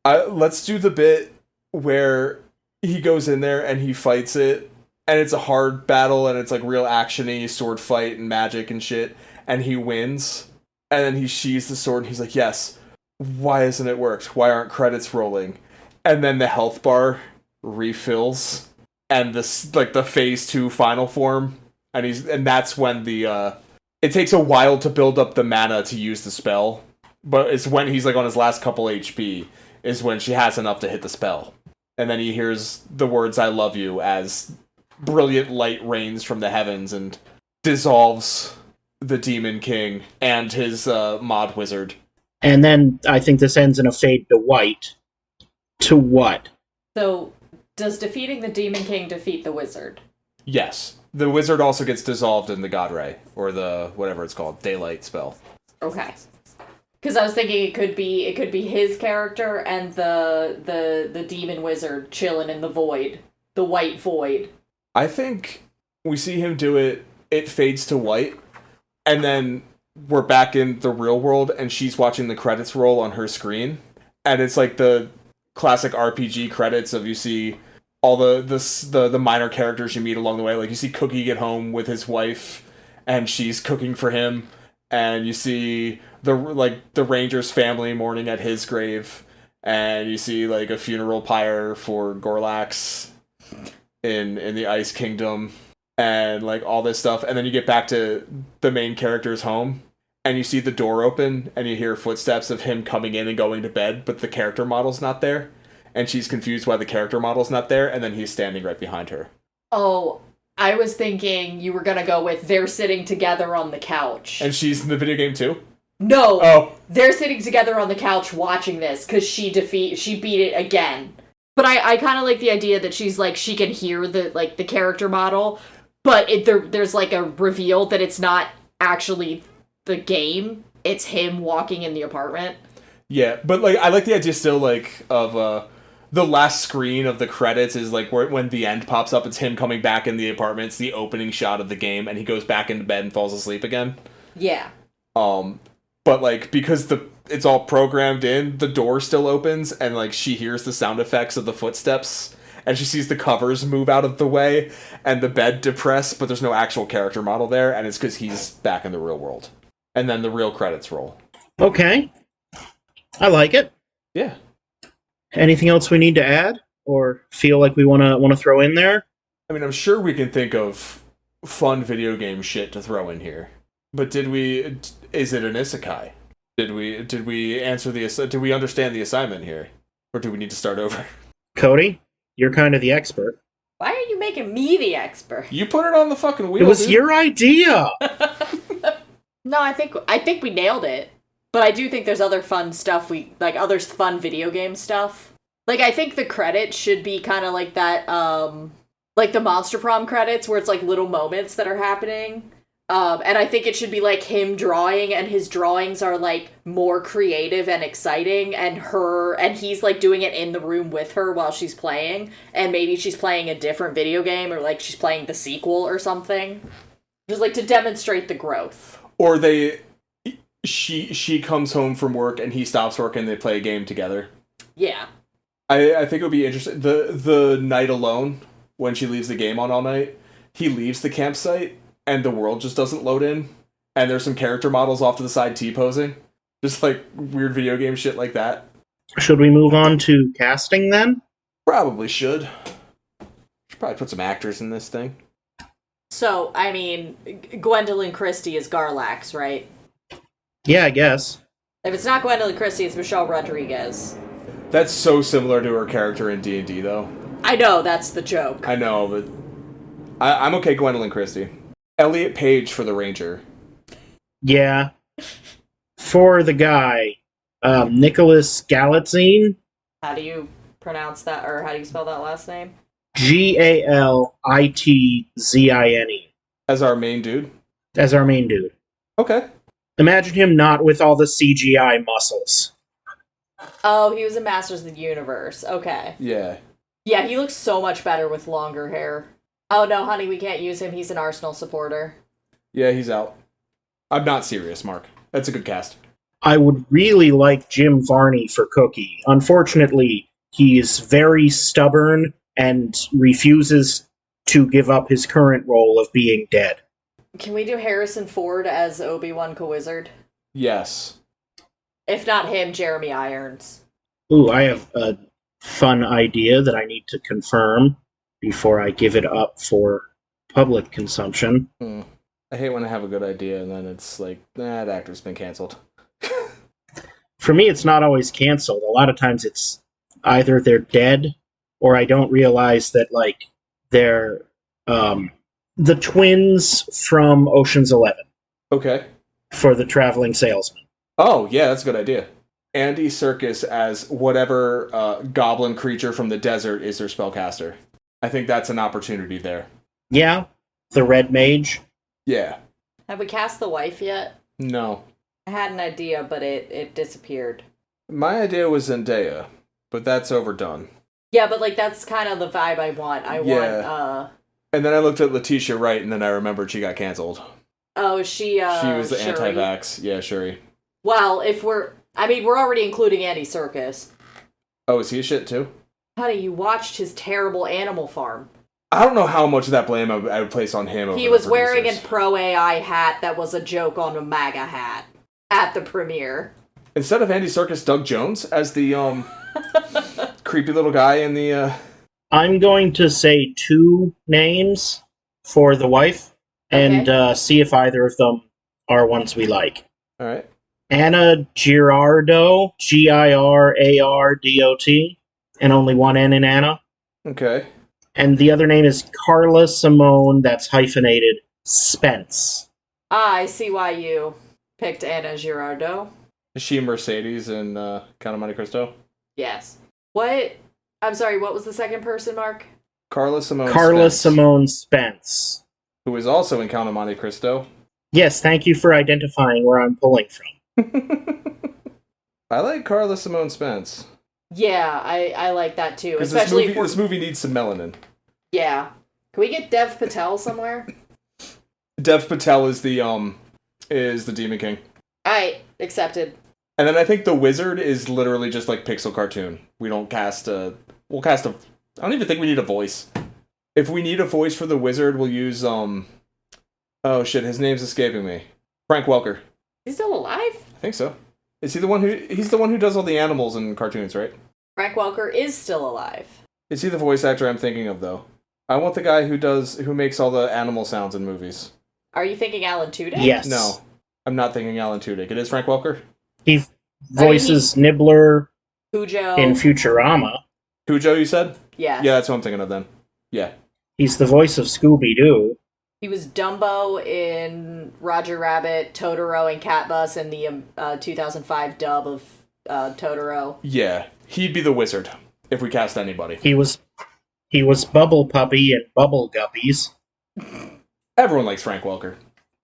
Let's do the bit where he goes in there and he fights it, and it's a hard battle, and it's like real action-y sword fight and magic and shit, and he wins, and then he sheathes the sword and he's like, yes, why hasn't it worked? Why aren't credits rolling? And then the health bar refills, and this like the phase 2 final form, and that's when the it takes a while to build up the mana to use the spell, but it's when he's like on his last couple HP is when she has enough to hit the spell. And then he hears the words, I love you, as brilliant light rains from the heavens and dissolves the Demon King and his mod wizard. And then I think this ends in a fade to white. To what? So, does defeating the Demon King defeat the wizard? Yes. The wizard also gets dissolved in the God Ray, or the, whatever it's called, daylight spell. Okay. Because I was thinking it could be his character and the demon wizard chilling in the void, the white void. I think we see him do it, it fades to white, and then we're back in the real world, and she's watching the credits roll on her screen, and it's like the classic RPG credits of you see all the minor characters you meet along the way. Like you see Cookie get home with his wife, and she's cooking for him, and you see the Ranger's family mourning at his grave, and you see like a funeral pyre for Gorlax in the Ice Kingdom, and like all this stuff, and then you get back to the main character's home, and you see the door open, and you hear footsteps of him coming in and going to bed, but the character model's not there, and she's confused why the character model's not there, and then he's standing right behind her. Oh, I was thinking you were gonna go with they're sitting together on the couch. And she's in the video game too? No! Oh. They're sitting together on the couch watching this, because she beat it again. But I kind of like the idea that she's like, she can hear the character model, but there's like a reveal that it's not actually the game, it's him walking in the apartment. Yeah, but like I like the idea still like of the last screen of the credits is like when the end pops up, it's him coming back in the apartment, it's the opening shot of the game, and he goes back into bed and falls asleep again. Yeah. But like because it's all programmed in, the door still opens, and like she hears the sound effects of the footsteps, and she sees the covers move out of the way, and the bed depress, but there's no actual character model there, and it's because he's back in the real world. And then the real credits roll. Okay. I like it. Yeah. Anything else we need to add? Or feel like we want to throw in there? I mean, I'm sure we can think of fun video game shit to throw in here. But is it an isekai? Did we understand the assignment here? Or do we need to start over? Cody, you're kind of the expert. Why are you making me the expert? You put it on the fucking wheel, It was dude. your idea! No, I think we nailed it. But I do think there's other fun stuff other fun video game stuff. Like, I think the credits should be kind of like that, like the Monster Prom credits, where it's like little moments that are happening. And I think it should be like him drawing, and his drawings are like more creative and exciting, and he's like doing it in the room with her while she's playing, and maybe she's playing a different video game, or like she's playing the sequel or something. Just like to demonstrate the growth. Or she comes home from work and he stops work and they play a game together. Yeah. I think it would be interesting. The night alone, when she leaves the game on all night, he leaves the campsite and the world just doesn't load in, and there's some character models off to the side T-posing. Just like weird video game shit like that. Should we move on to casting then? Probably should. Should probably put some actors in this thing. So, I mean, Gwendolyn Christie is Garlax, right? Yeah, I guess. If it's not Gwendolyn Christie, it's Michelle Rodriguez. That's so similar to her character in D&D, though. I know, that's the joke. I know, but I'm okay Gwendolyn Christie. Elliot Page for the Ranger. Yeah. For the guy, Nicholas Galitzine. How do you pronounce that, or how do you spell that last name? Galitzine. As our main dude? As our main dude. Okay. Imagine him not with all the CGI muscles. Oh, he was in Masters of the Universe. Okay. Yeah. Yeah, he looks so much better with longer hair. Oh no, honey, we can't use him. He's an Arsenal supporter. Yeah, he's out. I'm not serious, Mark. That's a good cast. I would really like Jim Varney for Cookie. Unfortunately, he's very stubborn and refuses to give up his current role of being dead. Can we do Harrison Ford as Obi-Wan Kowizard? Yes. If not him, Jeremy Irons. Ooh, I have a fun idea that I need to confirm before I give it up for public consumption. I hate when I have a good idea and then it's like, that actor's been canceled. For me, it's not always canceled. A lot of times it's either they're dead or I don't realize that, like, they're the twins from Ocean's 11 Okay. for the traveling salesman. Oh, yeah, that's a good idea. Andy Serkis as whatever goblin creature from the desert is their spellcaster. I think that's an opportunity there. Yeah, the Red Mage. Yeah. Have we cast the wife yet? No. I had an idea, but it disappeared. My idea was Zendaya, but that's overdone. Yeah, but like that's kind of the vibe I want. I want And then I looked at Letitia Wright, and then I remembered she got canceled. Oh, she was the Shuri? anti-vax. Yeah, Shuri. Well, we're already including Andy Serkis. Oh, is he a shit too? Honey, you watched his terrible Animal Farm. I don't know how much of that blame I would place on him. He was wearing a Pro AI hat that was a joke on a MAGA hat at the premiere. Instead of Andy Serkis, Doug Jones as the creepy little guy in the. I'm going to say 2 names for the wife and see if either of them are ones we like. All right. Anna Girardot, Girardot, and only one N in Anna. Okay. And the other name is Carla Simone, that's hyphenated, Spence. I see why you picked Anna Girardot. Is she Mercedes in Count of Monte Cristo? Yes. What? I'm sorry, what was the second person, Mark? Carla Simone Spence. Who is also in Count of Monte Cristo. Yes, thank you for identifying where I'm pulling from. I like Carla Simone Spence. Yeah, I like that too. Especially this movie needs some melanin. Yeah. Can we get Dev Patel somewhere? Dev Patel is the Demon King. Alright, accepted. And then I think the Wizard is literally just like pixel cartoon. We don't cast I don't even think we need a voice. If we need a voice for the Wizard, we'll use oh shit, his name's escaping me. Frank Welker. He's still alive? I think so. Is he he's the one who does all the animals in cartoons, right? Frank Welker is still alive. Is he the voice actor I'm thinking of though? I want the guy who makes all the animal sounds in movies. Are you thinking Alan Tudyk? Yes. No. I'm not thinking Alan Tudyk. It is Frank Welker? He voices Nibbler Cujo in Futurama. Cujo, you said? Yeah. Yeah, that's what I'm thinking of then. Yeah. He's the voice of Scooby-Doo. He was Dumbo in Roger Rabbit, Totoro, and Cat Bus in the 2005 dub of Totoro. Yeah, he'd be the Wizard if we cast anybody. He was Bubble Puppy and Bubble Guppies. Everyone likes Frank Welker.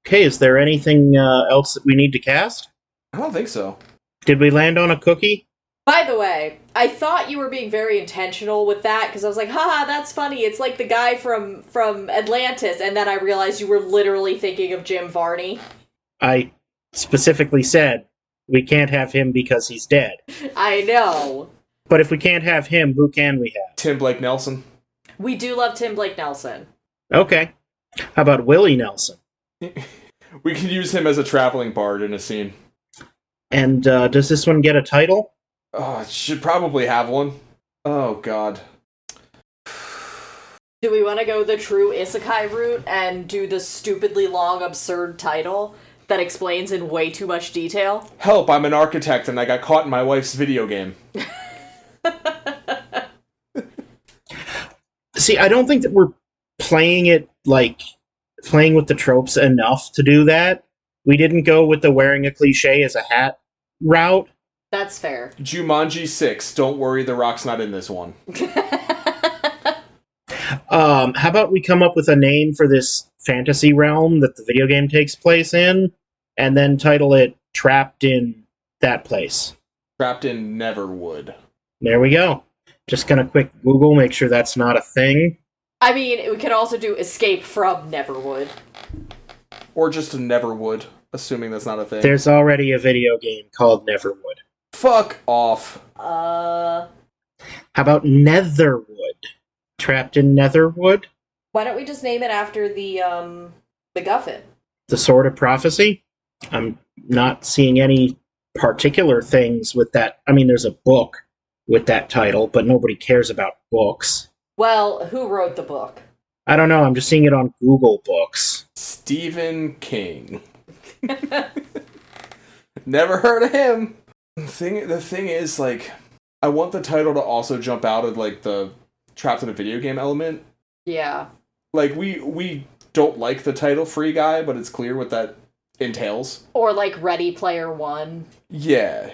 Okay, is there anything else that we need to cast? I don't think so. Did we land on a cookie? By the way, I thought you were being very intentional with that, because I was like, haha, that's funny, it's like the guy from Atlantis, and then I realized you were literally thinking of Jim Varney. I specifically said we can't have him because he's dead. I know. But if we can't have him, who can we have? Tim Blake Nelson. We do love Tim Blake Nelson. Okay. How about Willie Nelson? We can use him as a traveling bard in a scene. And does this one get a title? Oh, it should probably have one. Oh, God. Do we want to go the true isekai route and do the stupidly long, absurd title? that explains in way too much detail. Help, I'm an architect and I got caught in my wife's video game. See, I don't think that we're playing it, like, playing with the tropes enough to do that. We didn't go with the wearing a cliche as a hat route. That's fair. Jumanji 6, don't worry, The Rock's not in this one. How about we come up with a name for this fantasy realm that the video game takes place in, and then title it Trapped in That Place. Trapped in Neverwood. There we go. Just gonna quick Google, make sure that's not a thing. I mean, we could also do Escape from Neverwood. Or just a Neverwood, assuming that's not a thing. There's already a video game called Neverwood. Fuck off. How about Netherwood? Trapped in Netherwood? Why don't we just name it after the MacGuffin? The Sword of Prophecy? I'm not seeing any particular things with that. I mean, there's a book with that title, but nobody cares about books. Well, who wrote the book? I don't know, I'm just seeing it on Google Books. Stephen King. Never heard of him. The thing is, like, I want the title to also jump out of, like, the trapped in a video game element. Yeah. Like, we don't like the title Free Guy, but it's clear what that entails. Or, like, Ready Player One. Yeah.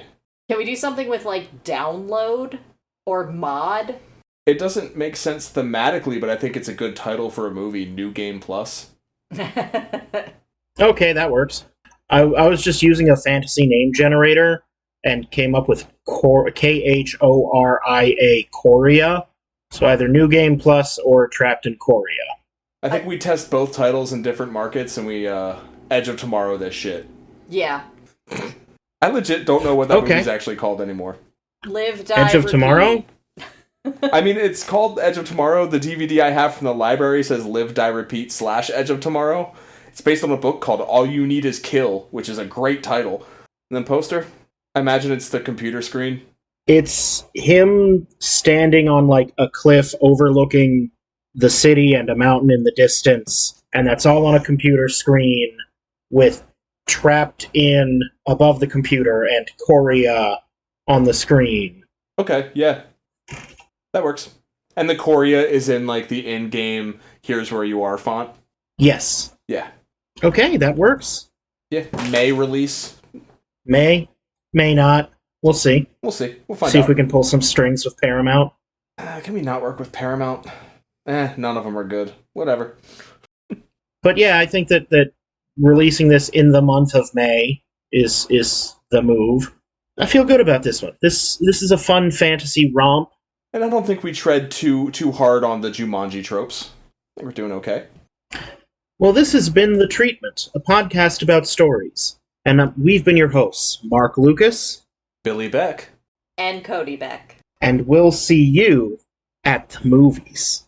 Can we do something with, like, download? Or mod? It doesn't make sense thematically, but I think it's a good title for a movie, New Game Plus. Okay, that works. I was just using a fantasy name generator and came up with Khoria, Khoria. So either New Game Plus or Trapped in Khoria. I think we test both titles in different markets and we Edge of Tomorrow this shit. Yeah. I legit don't know what that movie's actually called anymore. Live, Die, Edge of Repeat. Tomorrow? I mean, it's called Edge of Tomorrow. The DVD I have from the library says Live, Die, Repeat / Edge of Tomorrow. It's based on a book called All You Need Is Kill, which is a great title. And then poster? I imagine it's the computer screen. It's him standing on, like, a cliff overlooking the city and a mountain in the distance, and that's all on a computer screen with Trapped in above the computer and Khoria on the screen. Okay, yeah. That works. And the Khoria is in, like, the in-game Here's Where You Are font? Yes. Yeah. Okay, that works. Yeah. May release. May not. We'll see. We'll see. We'll find See out. if we can pull some strings with Paramount. Can we not work with Paramount? None of them are good. Whatever. But yeah, I think that releasing this in the month of May is the move. I feel good about this one. This is a fun fantasy romp. And I don't think we tread too hard on the Jumanji tropes. I think we're doing okay. Well, this has been The Treatment, a podcast about stories. And we've been your hosts, Mark Lucas. Billy Beck. And Cody Beck. And we'll see you at the movies.